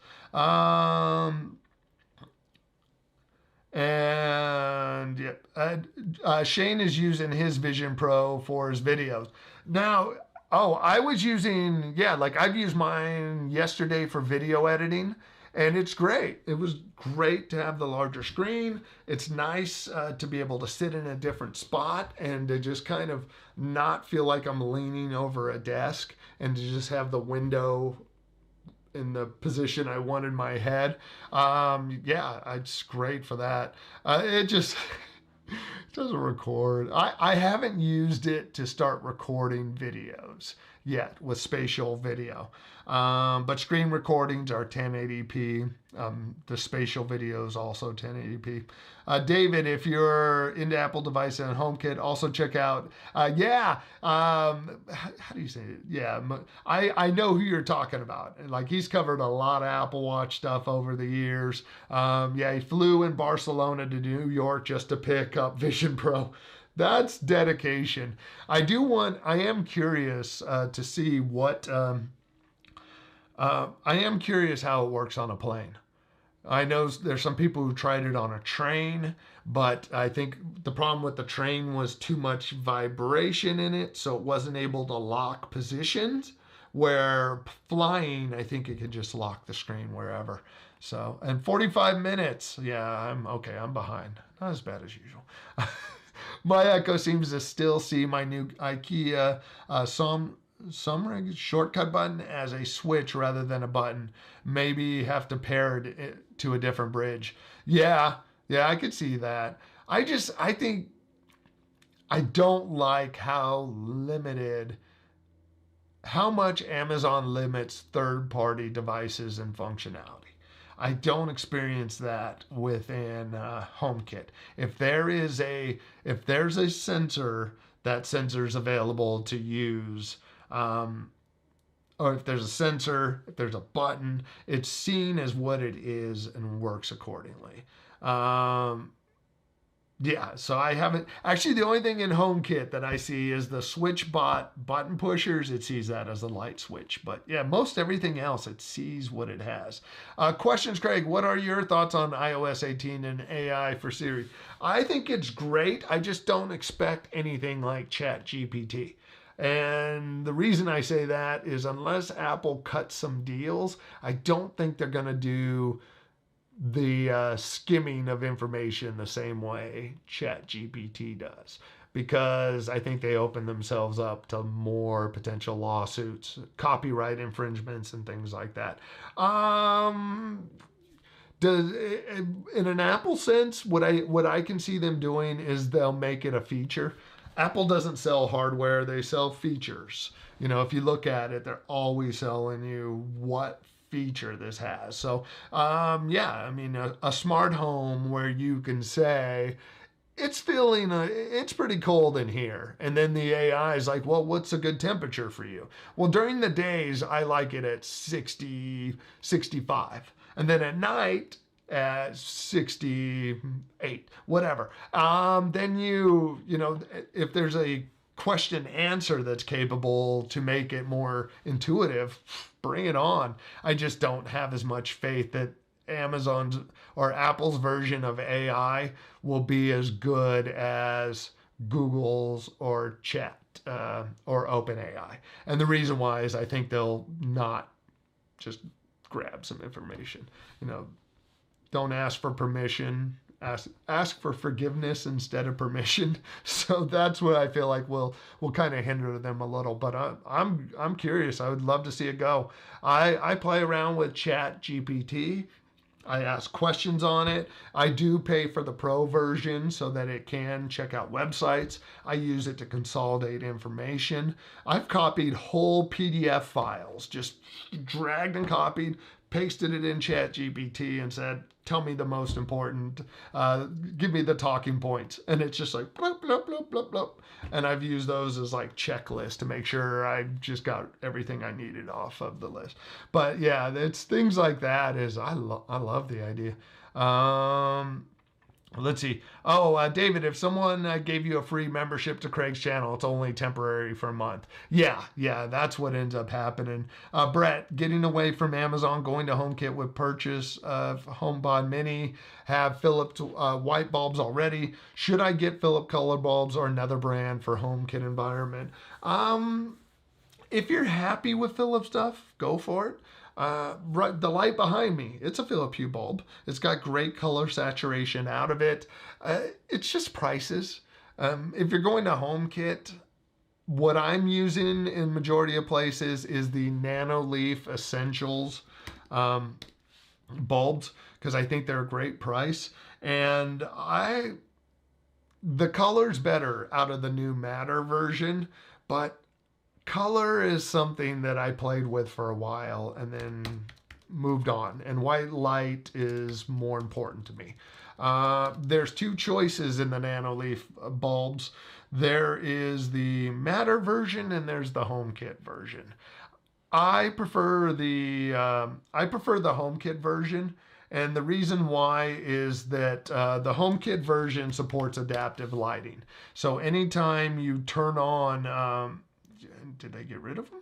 And yeah, Shane is using his Vision Pro for his videos. Now, I was using, like I've used mine yesterday for video editing, and it's great. It was great to have the larger screen. It's nice to be able to sit in a different spot and to just kind of not feel like I'm leaning over a desk and to just have the window in the position I want in my head. It's great for that. It just doesn't record. I haven't used it to start recording videos yet with spatial video. But screen recordings are 1080p. The spatial video is also 1080p. David, if you're into Apple devices and HomeKit, also check out, how do you say it? Yeah, I know who you're talking about. Like he's covered a lot of Apple Watch stuff over the years. He flew in Barcelona to New York just to pick up Vision Pro. That's dedication. I am curious to see what, I am curious how it works on a plane. I know there's some people who tried it on a train, but I think the problem with the train was too much vibration in it, so it wasn't able to lock positions. Where flying, I think it could just lock the screen wherever. So, and 45 minutes. Yeah, I'm okay. I'm behind. Not as bad as usual. My Echo seems to still see my new IKEA Sumrig shortcut button as a switch rather than a button. Maybe have to pair it to a different bridge. Yeah, I could see that. I think I don't like how much Amazon limits third-party devices and functionality. I don't experience that within HomeKit. If there's a sensor, that sensor's available to use. Or if there's a sensor, if there's a button, it's seen as what it is and works accordingly. So I haven't actually. The only thing in HomeKit that I see is the switch button pushers. It sees that as a light switch, but yeah, most everything else it sees what it has. Questions, Craig? What are your thoughts on iOS 18 and AI for Siri? I think it's great. I just don't expect anything like ChatGPT. And the reason I say that is unless Apple cuts some deals, I don't think they're going to do the skimming of information the same way ChatGPT does. because I think they open themselves up to more potential lawsuits, copyright infringements, and things like that. Does in an Apple sense, what I can see them doing is they'll make it a feature. Apple doesn't sell hardware; they sell features. You know, if you look at it, they're always selling you what feature this has. So, yeah, I mean, a smart home where you can say, it's pretty cold in here. And then the AI is like, well, what's a good temperature for you? Well, during the days, I like it at 60, 65. And then at night, at 68, whatever. Then you know, if there's a question answer that's capable to make it more intuitive, bring it on. I just don't have as much faith that Amazon's or Apple's version of AI will be as good as Google's or Chat or OpenAI. And the reason why is I think they'll not just grab some information. You know, don't ask for permission. Ask for forgiveness instead of permission. So that's what I feel like will kind of hinder them a little. But I'm curious. I would love to see it go. I play around with Chat GPT. I ask questions on it. I do pay for the pro version so that it can check out websites. I use it to consolidate information. I've copied whole PDF files, just dragged and copied, pasted it in ChatGPT and said, tell me the most important, give me the talking points. And it's just like, blop, blop, blop, blop, blop. And I've used those as like checklists to make sure I just got everything I needed off of the list. But yeah, it's things like that is, I love the idea. Let's see. Oh, David, if someone gave you a free membership to Craig's channel, it's only temporary for a month. Yeah, that's what ends up happening. Brett, getting away from Amazon, going to HomeKit with purchase of HomePod Mini, have Philips white bulbs already. Should I get Philips color bulbs or another brand for HomeKit environment? If you're happy with Philips stuff, go for it. Right, the light behind me, it's a Philips Hue bulb. It's got great color saturation out of it. It's just prices. If you're going to HomeKit, what I'm using in majority of places is the Nanoleaf Essentials bulbs because I think they're a great price. And the color's better out of the new Matter version, but color is something that I played with for a while and then moved on. And white light is more important to me. There's two choices in the Nanoleaf bulbs. There is the Matter version and there's the HomeKit version. I prefer the HomeKit version. And the reason why is that the HomeKit version supports adaptive lighting. So anytime you turn on, did they get rid of them?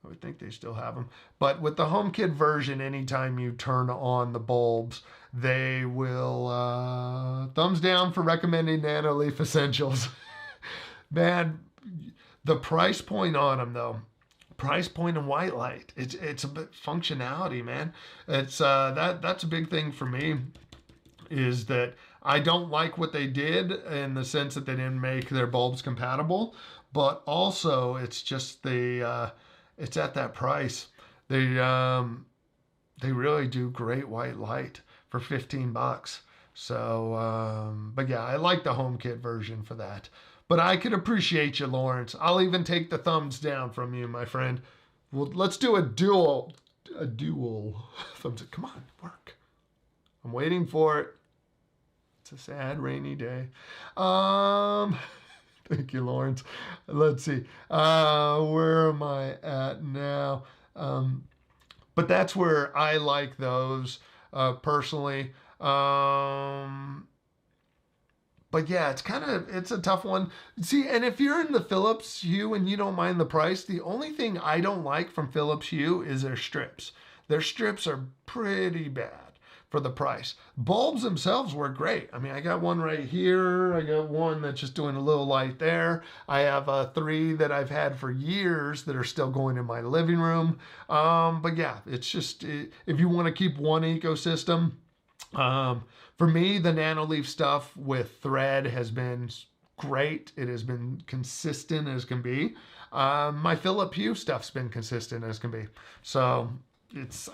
I would think they still have them. But with the HomeKit version, anytime you turn on the bulbs, they will thumbs down for recommending Nanoleaf Essentials. Man, the price point on them though. Price point and white light. It's a bit functionality, man. It's that's a big thing for me. Is that I don't like what they did in the sense that they didn't make their bulbs compatible. But also, it's just it's at that price. They really do great white light for $15. So, but yeah, I like the HomeKit version for that. But I could appreciate you, Lawrence. I'll even take the thumbs down from you, my friend. Well, let's do a dual thumbs up. Come on, work. I'm waiting for it. It's a sad, rainy day. Thank you, Lawrence. Let's see. Where am I at now? But that's where I like those personally. But yeah, it's a tough one. See, and if you're in the Philips Hue and you don't mind the price, the only thing I don't like from Philips Hue is their strips. Their strips are pretty bad for the price. Bulbs themselves work great. I mean, I got one right here. I got one that's just doing a little light there. I have 3 that I've had for years that are still going in my living room. But yeah, it's just, if you want to keep one ecosystem, for me, the Nanoleaf stuff with thread has been great. It has been consistent as can be. My Philip Hue stuff's been consistent as can be. So it's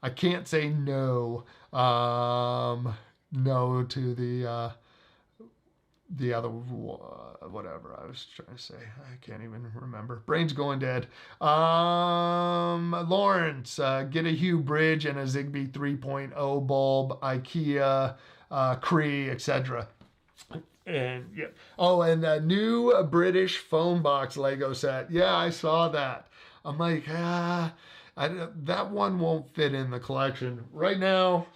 I can't say no. No to the other whatever I was trying to say. I can't even remember. Brain's going dead. Lawrence, get a Hue bridge and a Zigbee 3.0 bulb, IKEA, Cree, etc. And yeah. Oh, and a new British phone box Lego set. Yeah, I saw that. I'm like, that one won't fit in the collection. Right now,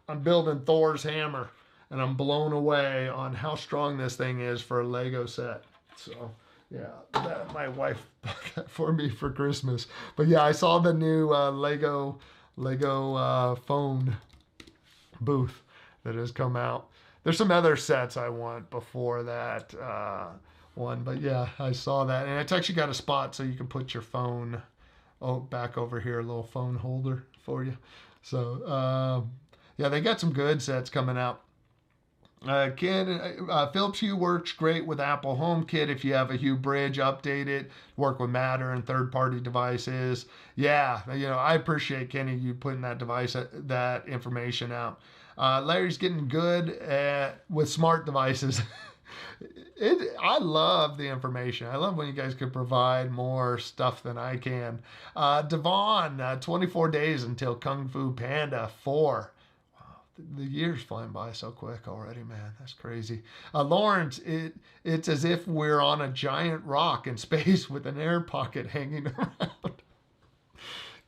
I'm building Thor's hammer, and I'm blown away on how strong this thing is for a Lego set. So, yeah, my wife bought that for me for Christmas. But yeah, I saw the new Lego phone booth that has come out. There's some other sets I want before that one, but yeah, I saw that, and it's actually got a spot so you can put your phone back over here, a little phone holder for you. So yeah, they got some good sets coming out. Philips Hue works great with Apple HomeKit. If you have a Hue bridge, update it. Work with Matter and third-party devices. Yeah, I appreciate Kenny you putting that information out. Larry's getting good with smart devices. I love the information. I love when you guys could provide more stuff than I can. Devon, 24 days until Kung Fu Panda 4. The year's flying by so quick already, man. That's crazy. Lawrence, it's as if we're on a giant rock in space with an air pocket hanging around.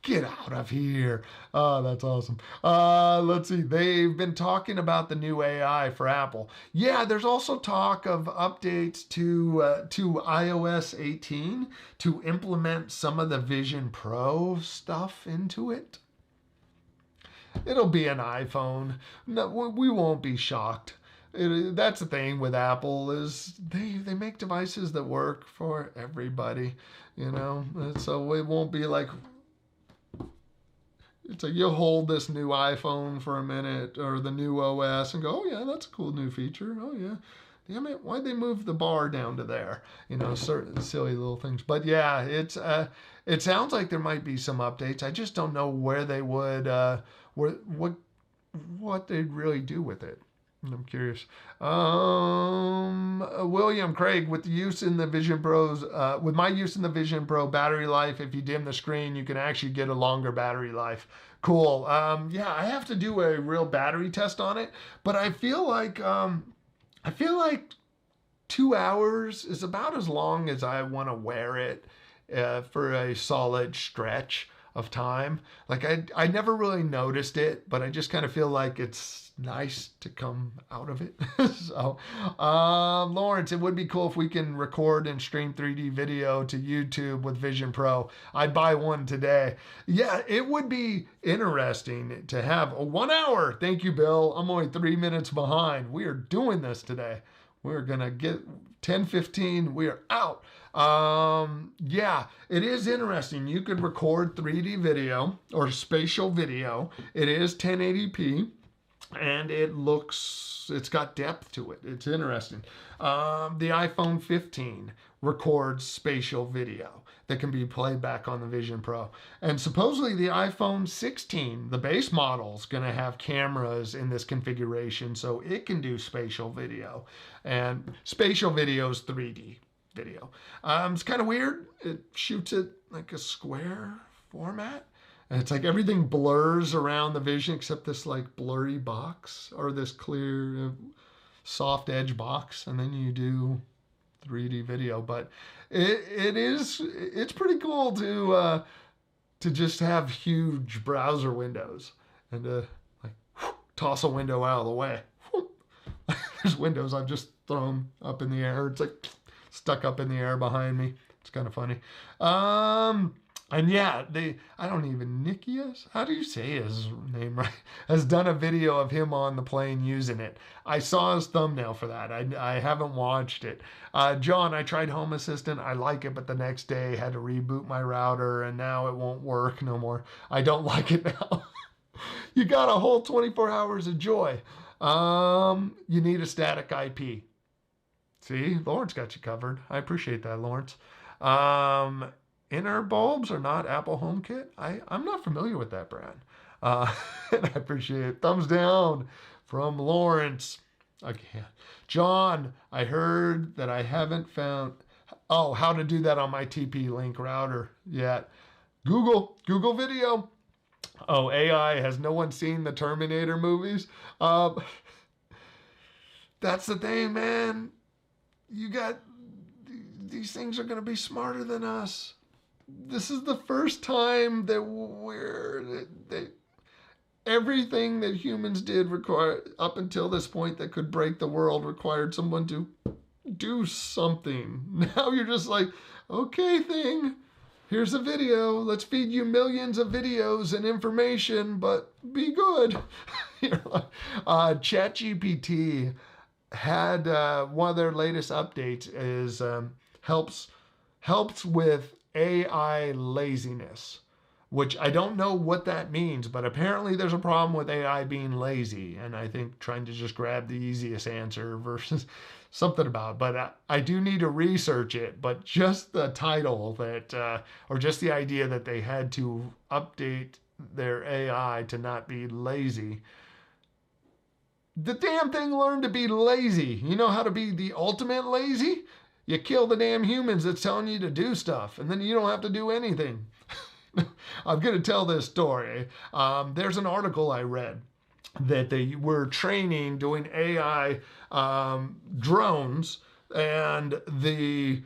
Get out of here. Oh, that's awesome. Let's see. They've been talking about the new AI for Apple. Yeah, there's also talk of updates to iOS 18 to implement some of the Vision Pro stuff into it. It'll be an iPhone. No, we won't be shocked. That's the thing with Apple is they make devices that work for everybody, so it won't be like, it's like you'll hold this new iPhone for a minute or the new OS and go, oh yeah, that's a cool new feature. Oh yeah. Damn it, why'd they move the bar down to there? Certain silly little things. But yeah, it sounds like there might be some updates. I just don't know where they would what they'd really do with it. I'm curious. William Craig, with my use in the Vision Pro battery life, if you dim the screen, you can actually get a longer battery life. Cool. Yeah, I have to do a real battery test on it, but I feel like 2 hours is about as long as I want to wear it for a solid stretch of time. Like I never really noticed it, but I just kind of feel like it's nice to come out of it. So, Lawrence, it would be cool if we can record and stream 3D video to YouTube with Vision Pro. I'd buy one today. Yeah, it would be interesting to have a 1 hour. Thank you, Bill. I'm only 3 minutes behind. We are doing this today. We're gonna get 10:15. We are out. Yeah, it is interesting. You could record 3D video or spatial video. It is 1080p and it's got depth to it. It's interesting. The iPhone 15 records spatial video that can be played back on the Vision Pro. And supposedly the iPhone 16, the base model, is going to have cameras in this configuration so it can do spatial video. And spatial video is 3D video. It's kind of weird. It shoots it like a square format. And it's like everything blurs around the vision except this like blurry box or this clear soft edge box. And then you do 3D video. But it's pretty cool to just have huge browser windows and like toss a window out of the way. There's windows I've just thrown up in the air. It's like stuck up in the air behind me. It's kind of funny. And yeah, I don't even, Nikias, how do you say his name right, has done a video of him on the plane using it. I saw his thumbnail for that. I haven't watched it. John, I tried Home Assistant. I like it, but the next day had to reboot my router and now it won't work no more. I don't like it now. You got a whole 24 hours of joy. You need a static IP. See, Lawrence got you covered. I appreciate that, Lawrence. Inner bulbs are not Apple HomeKit. I'm not familiar with that brand. And I appreciate it. Thumbs down from Lawrence. Again. John, I heard that I haven't found how to do that on my TP-Link router yet. Google video. Oh, AI, has no one seen the Terminator movies? That's the thing, man. You got these things are going to be smarter than us. This is the first time that everything that humans did up until this point that could break the world required someone to do something. Now you're just like, okay, thing, here's a video. Let's feed you millions of videos and information, but be good. ChatGPT had one of their latest updates is helps with AI laziness, which I don't know what that means, but apparently there's a problem with AI being lazy, and I think trying to just grab the easiest answer versus something about it. But I do need to research it, but just the title that, or just the idea that they had to update their AI to not be lazy. The damn thing learned to be lazy. You know how to be the ultimate lazy? You kill the damn humans that's telling you to do stuff, and then you don't have to do anything. I'm going to tell this story. There's an article I read that they were training doing AI drones, and the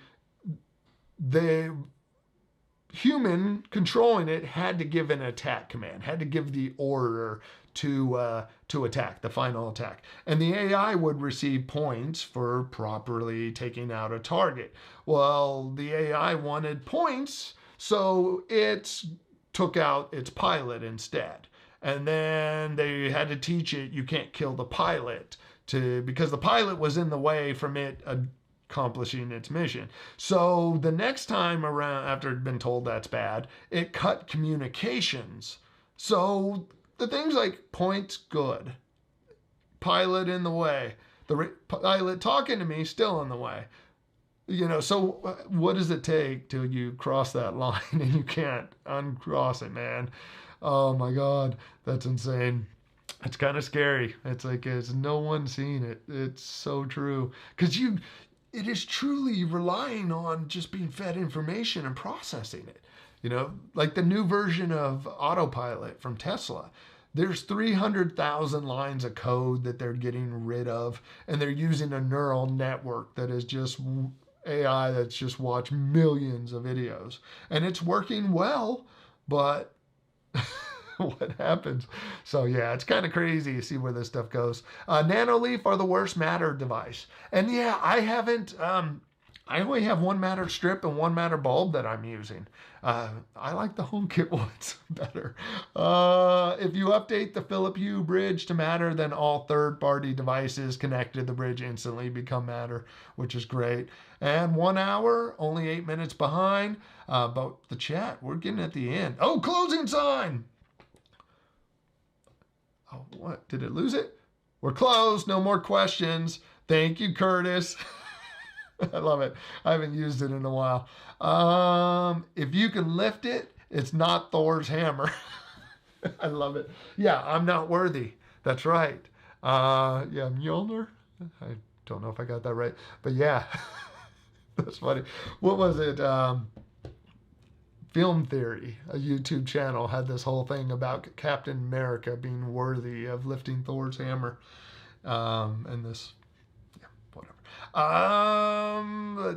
human controlling it had to give an attack command, had to give the order to attack, the final attack. And the AI would receive points for properly taking out a target. Well, the AI wanted points, so it took out its pilot instead. And then they had to teach it you can't kill the pilot because the pilot was in the way from it accomplishing its mission. So the next time around, after it had been told that's bad, it cut communications. So the things like points, good. Pilot in the way. The pilot talking to me, still in the way. So what does it take till you cross that line and you can't uncross it, man? Oh my God, that's insane. It's kind of scary. It's like, it's no one seen it. It's so true. Because it is truly relying on just being fed information and processing it. Like the new version of autopilot from Tesla. There's 300,000 lines of code that they're getting rid of, and they're using a neural network that is just AI that's just watched millions of videos. And it's working well, but what happens? So yeah, it's kind of crazy to see where this stuff goes. Nanoleaf are the worst Matter device. And yeah, I only have one Matter strip and one Matter bulb that I'm using. I like the HomeKit ones better. If you update the Philip Hue bridge to Matter, then all third-party devices connected to the bridge instantly become Matter, which is great. And 1 hour, only 8 minutes behind. But the chat, we're getting at the end. Oh, closing sign! Oh, what? Did it lose it? We're closed. No more questions. Thank you, Curtis. I love it. I haven't used it in a while. If you can lift it, it's not Thor's hammer. I love it. Yeah, I'm not worthy. That's right. Yeah, Mjolnir. I don't know if I got that right, but yeah, that's funny. What was it? Film Theory, a YouTube channel, had this whole thing about Captain America being worthy of lifting Thor's hammer. And this, yeah, whatever.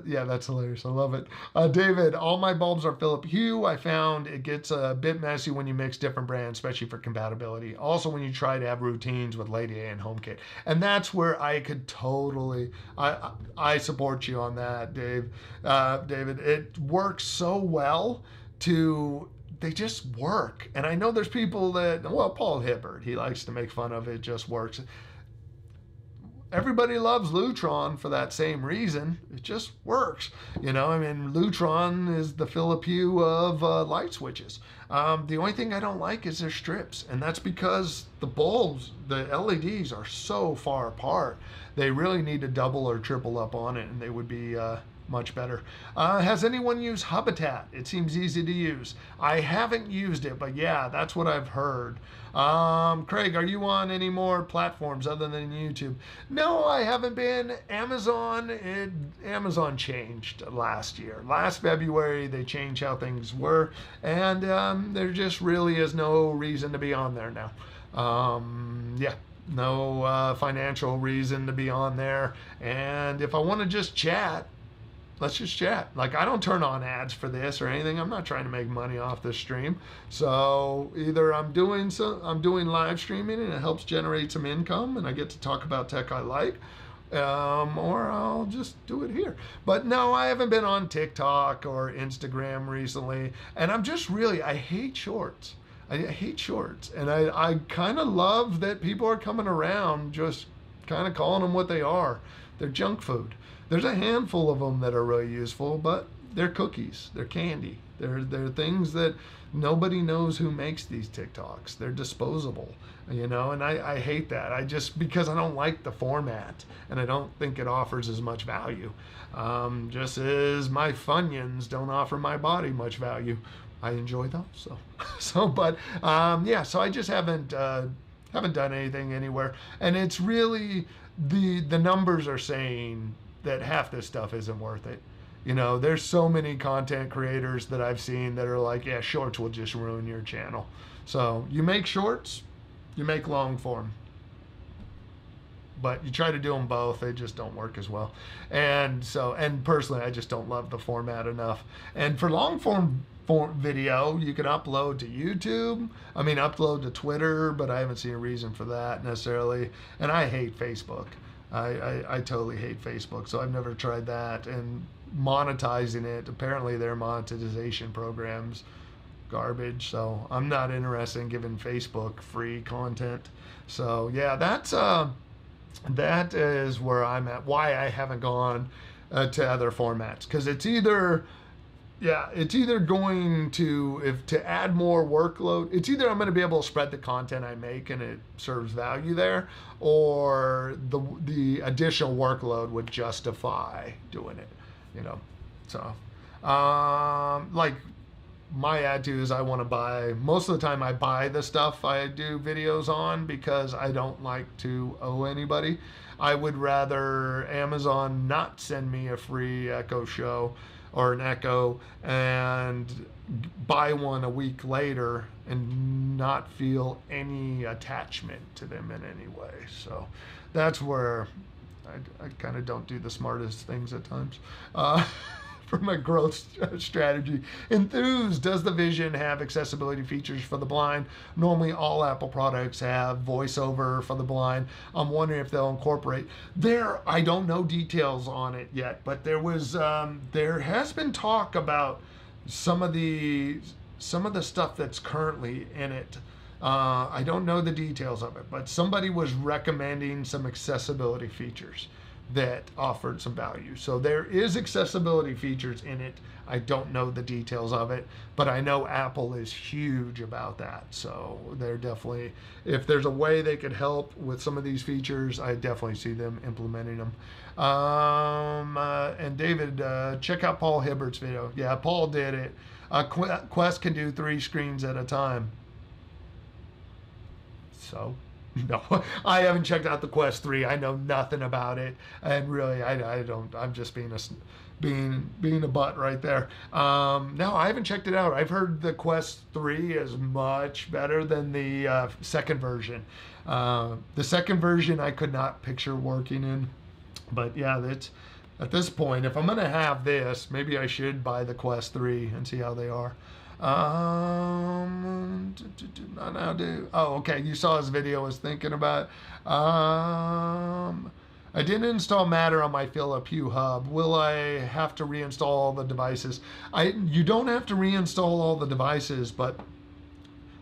Yeah, that's hilarious. I love it. David, all my bulbs are Philip Hue. I found it gets a bit messy when you mix different brands, especially for compatibility. Also, when you try to have routines with Lady A and HomeKit. And that's where I could totally, I support you on that, Dave. David, it works so well they just work. And I know there's people that, well, Paul Hibbert, he likes to make fun of it just works. everybody loves Lutron for that same reason. It just works. You know, I mean, Lutron is the Philippe of light switches. The only thing I don't like is their strips, and that's because the bulbs, the LEDs, are so far apart. They really need to double or triple up on it, and they would be much better. Has anyone used Habitat? It seems easy to use. I haven't used it, but yeah, that's what I've heard. Craig, are you on any more platforms other than YouTube? No, I haven't been. Amazon changed last year. Last February, they changed how things were, and there just really is no reason to be on there now. Yeah. No financial reason to be on there. And if I want to just chat, let's just chat. Like, I don't turn on ads for this or anything. I'm not trying to make money off this stream. So either I'm doing live streaming and it helps generate some income and I get to talk about tech I like, or I'll just do it here. But no, I haven't been on TikTok or Instagram recently. And I'm just really, I hate shorts. I hate shorts. And I kind of love that people are coming around just kind of calling them what they are. They're junk food. There's a handful of them that are really useful, but they're cookies, they're candy. They're things that nobody knows who makes these TikToks. They're disposable, you know, and I hate that. Because I don't like the format and I don't think it offers as much value. Just as my Funyuns don't offer my body much value. I enjoy those, but I just haven't done anything anywhere, and it's really the numbers are saying that half this stuff isn't worth it. You know, there's so many content creators that I've seen that are like, yeah, shorts will just ruin your channel. So you make shorts, you make long form. But you try to do them both, they just don't work as well. And personally, I just don't love the format enough. And for long form video, you can upload to YouTube. I mean, upload to Twitter, but I haven't seen a reason for that necessarily. And I hate Facebook. I totally hate Facebook, so I've never tried that. And monetizing it, apparently their monetization programs garbage, so I'm not interested in giving Facebook free content. So yeah, that is where I'm at. Why I haven't gone to other formats, because it's either going to, to add more workload, it's either I'm going to be able to spread the content I make and it serves value there, or the additional workload would justify doing it, you know. So like my attitude is I want to buy, most of the time I buy the stuff I do videos on because I don't like to owe anybody. I would rather Amazon not send me a free Echo Show or an Echo and buy one a week later and not feel any attachment to them in any way. So that's where I kind of don't do the smartest things at times. For my growth strategy. Enthused, does the Vision have accessibility features for the blind? Normally all Apple products have voiceover for the blind. I'm wondering if they'll incorporate. I don't know details on it yet, but there has been talk about some of the stuff that's currently in it. I don't know the details of it, but somebody was recommending some accessibility features that offered some value. So there is accessibility features in it. I don't know the details of it, but I know Apple is huge about that. So they're definitely, if there's a way they could help with some of these features, I definitely see them implementing them. And David, check out Paul Hibbert's video. Yeah, Paul did it. Quest can do 3 screens at a time. So no, I haven't checked out the Quest 3. I know nothing about it, and really, I don't. I'm just being a butt right there. No, I haven't checked it out. I've heard the Quest 3 is much better than the second version. The second version I could not picture working in, but yeah, that's at this point. If I'm gonna have this, maybe I should buy the Quest 3 and see how they are. Oh, okay. You saw his video. I was thinking about. I didn't install Matter on my Philips Hue hub. Will I have to reinstall all the devices? You don't have to reinstall all the devices, but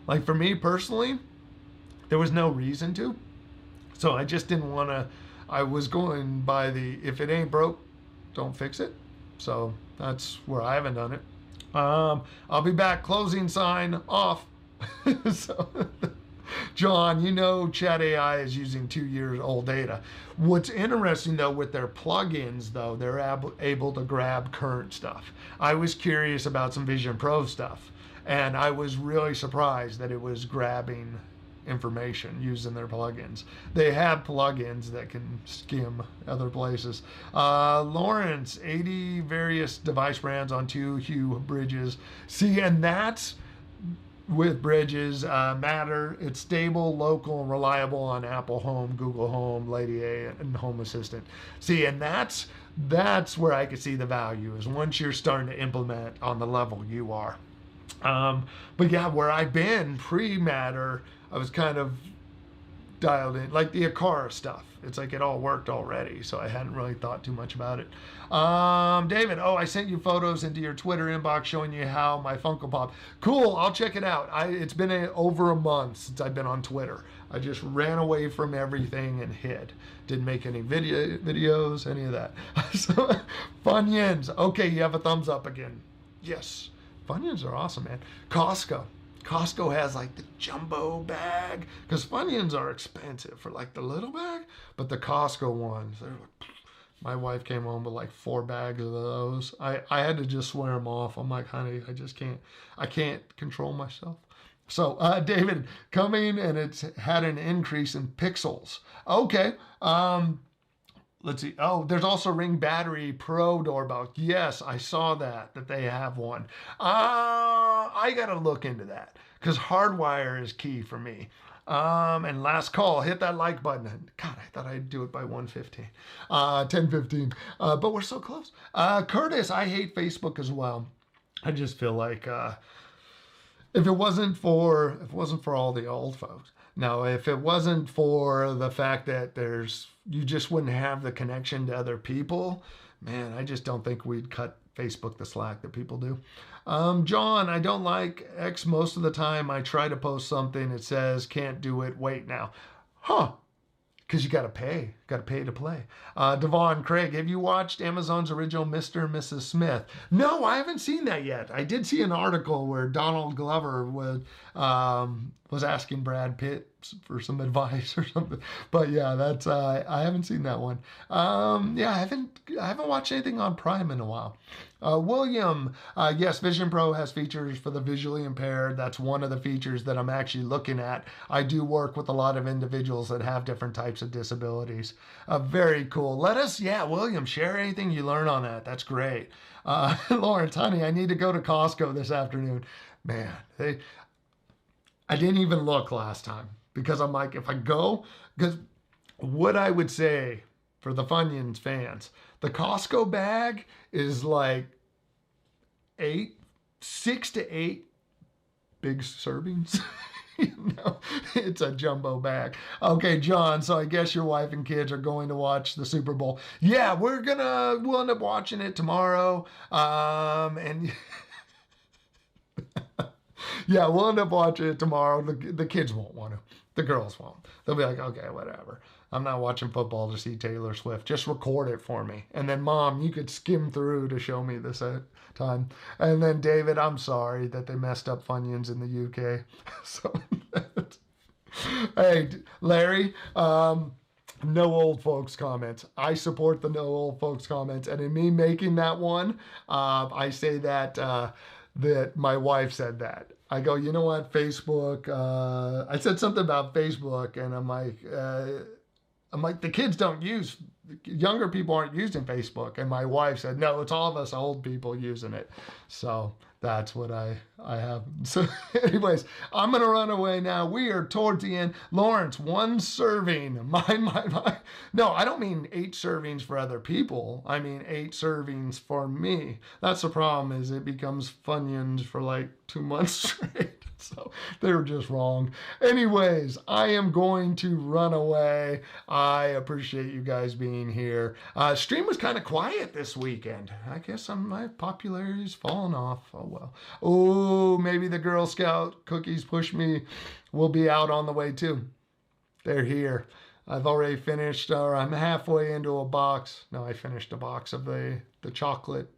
like for me personally, there was no reason to. So I just didn't want to. I was going by the if it ain't broke, don't fix it. So that's where I haven't done it. I'll be back. Closing sign off. So, John, you know Chat AI is using 2 years old data. What's interesting though with their plugins though, they're able to grab current stuff. I was curious about some Vision Pro stuff, and I was really surprised that it was grabbing information using their plugins. They have plugins that can skim other places. Lawrence, 80 various device brands on 2 Hue bridges. See, and that's with bridges matter. It's stable, local, and reliable on Apple Home, Google Home, Lady A, and Home Assistant. See, and that's where I could see the value is once you're starting to implement on the level you are. But yeah, where I've been pre-Matter, I was kind of dialed in, like the Akara stuff. It's like it all worked already, so I hadn't really thought too much about it. David, I sent you photos into your Twitter inbox showing you how my Funko Pop. Cool, I'll check it out. It's been over a month since I've been on Twitter. I just ran away from everything and hid. Didn't make any videos, any of that. So, Funyuns. Okay, you have a thumbs up again. Yes. Funyuns are awesome, man. Costco has like the jumbo bag, because Funyuns are expensive for like the little bag, but the Costco ones, they're like, my wife came home with like 4 bags of those. I had to just swear them off. I'm like, honey, I can't control myself. So David, coming, and it's had an increase in pixels. Okay. Let's see. Oh, there's also Ring Battery Pro doorbell. Yes, I saw that they have one. I got to look into that because hardwire is key for me. And last call, hit that like button. God, I thought I'd do it by 1:15, 10:15, but we're so close. Curtis, I hate Facebook as well. I just feel like if it wasn't for all the old folks. Now, if it wasn't for the fact that you just wouldn't have the connection to other people, man, I just don't think we'd cut Facebook the slack that people do. John, I don't like X most of the time. I try to post something, it says, can't do it, wait now. Huh. Because you got to pay to play. Devon, Craig, have you watched Amazon's original Mr. and Mrs. Smith? No, I haven't seen that yet. I did see an article where Donald Glover was asking Brad Pitt for some advice or something. But yeah, that's I haven't seen that one. Yeah, I haven't watched anything on Prime in a while. William, yes, Vision Pro has features for the visually impaired. That's one of the features that I'm actually looking at. I do work with a lot of individuals that have different types of disabilities. Very cool. William, share anything you learn on that. That's great. Lawrence, honey, I need to go to Costco this afternoon. Man, I didn't even look last time because I'm like, if I go, because what I would say for the Funyuns fans, the Costco bag is like 6 to 8 big servings. It's a jumbo bag. Okay, John, so I guess your wife and kids are going to watch the Super Bowl. Yeah, we'll end up watching it tomorrow. And yeah, we'll end up watching it tomorrow. The kids won't want to. The girls won't. They'll be like, okay, whatever. I'm not watching football to see Taylor Swift. Just record it for me. And then, Mom, you could skim through to show me this time. And then, David, I'm sorry that they messed up Funyuns in the UK. So, hey, Larry, no old folks comments. I support the no old folks comments. And in me making that one, I say that that my wife said that. I go, you know what, Facebook, I said something about Facebook, and I'm like, the kids don't use, younger people aren't using Facebook. And my wife said, no, it's all of us old people using it. So that's what I have. So anyways, I'm going to run away now. We are towards the end. Lawrence, 1 serving. My. No, I don't mean 8 servings for other people. I mean 8 servings for me. That's the problem, is it becomes Funyuns for like 2 months straight. So they were just wrong. Anyways, I am going to run away. I appreciate you guys being here. Stream was kind of quiet this weekend. I guess my popularity's fallen off. Oh, well. Oh, maybe the Girl Scout cookies push me will be out on the way too. They're here. I've already finished, or I'm halfway into a box. No, I finished a box of the chocolate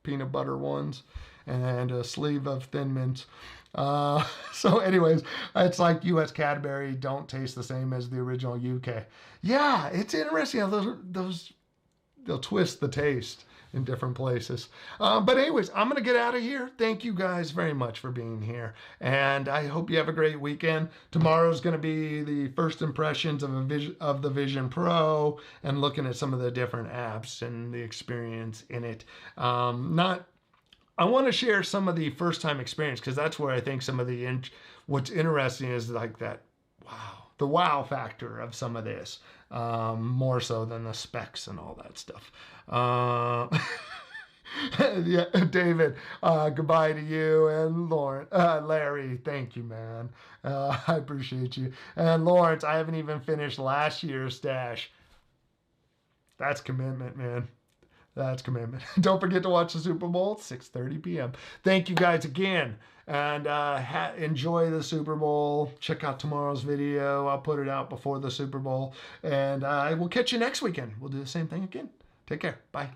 peanut butter ones and a sleeve of Thin Mints. So anyways, it's like US Cadbury don't taste the same as the original UK. Yeah, it's interesting how those they'll twist the taste in different places. But anyways, I'm going to get out of here. Thank you guys very much for being here. And I hope you have a great weekend. Tomorrow's going to be the first impressions of the Vision Pro and looking at some of the different apps and the experience in it. I want to share some of the first time experience because that's where I think some of the what's interesting is like that the wow factor of some of this, more so than the specs and all that stuff. Yeah, David, goodbye to you, and Larry, thank you, man. I appreciate you. And Lawrence, I haven't even finished last year's stash. That's commitment, man. That's commitment. Don't forget to watch the Super Bowl, 6:30 p.m. Thank you guys again. And enjoy the Super Bowl. Check out tomorrow's video. I'll put it out before the Super Bowl. And I will catch you next weekend. We'll do the same thing again. Take care. Bye.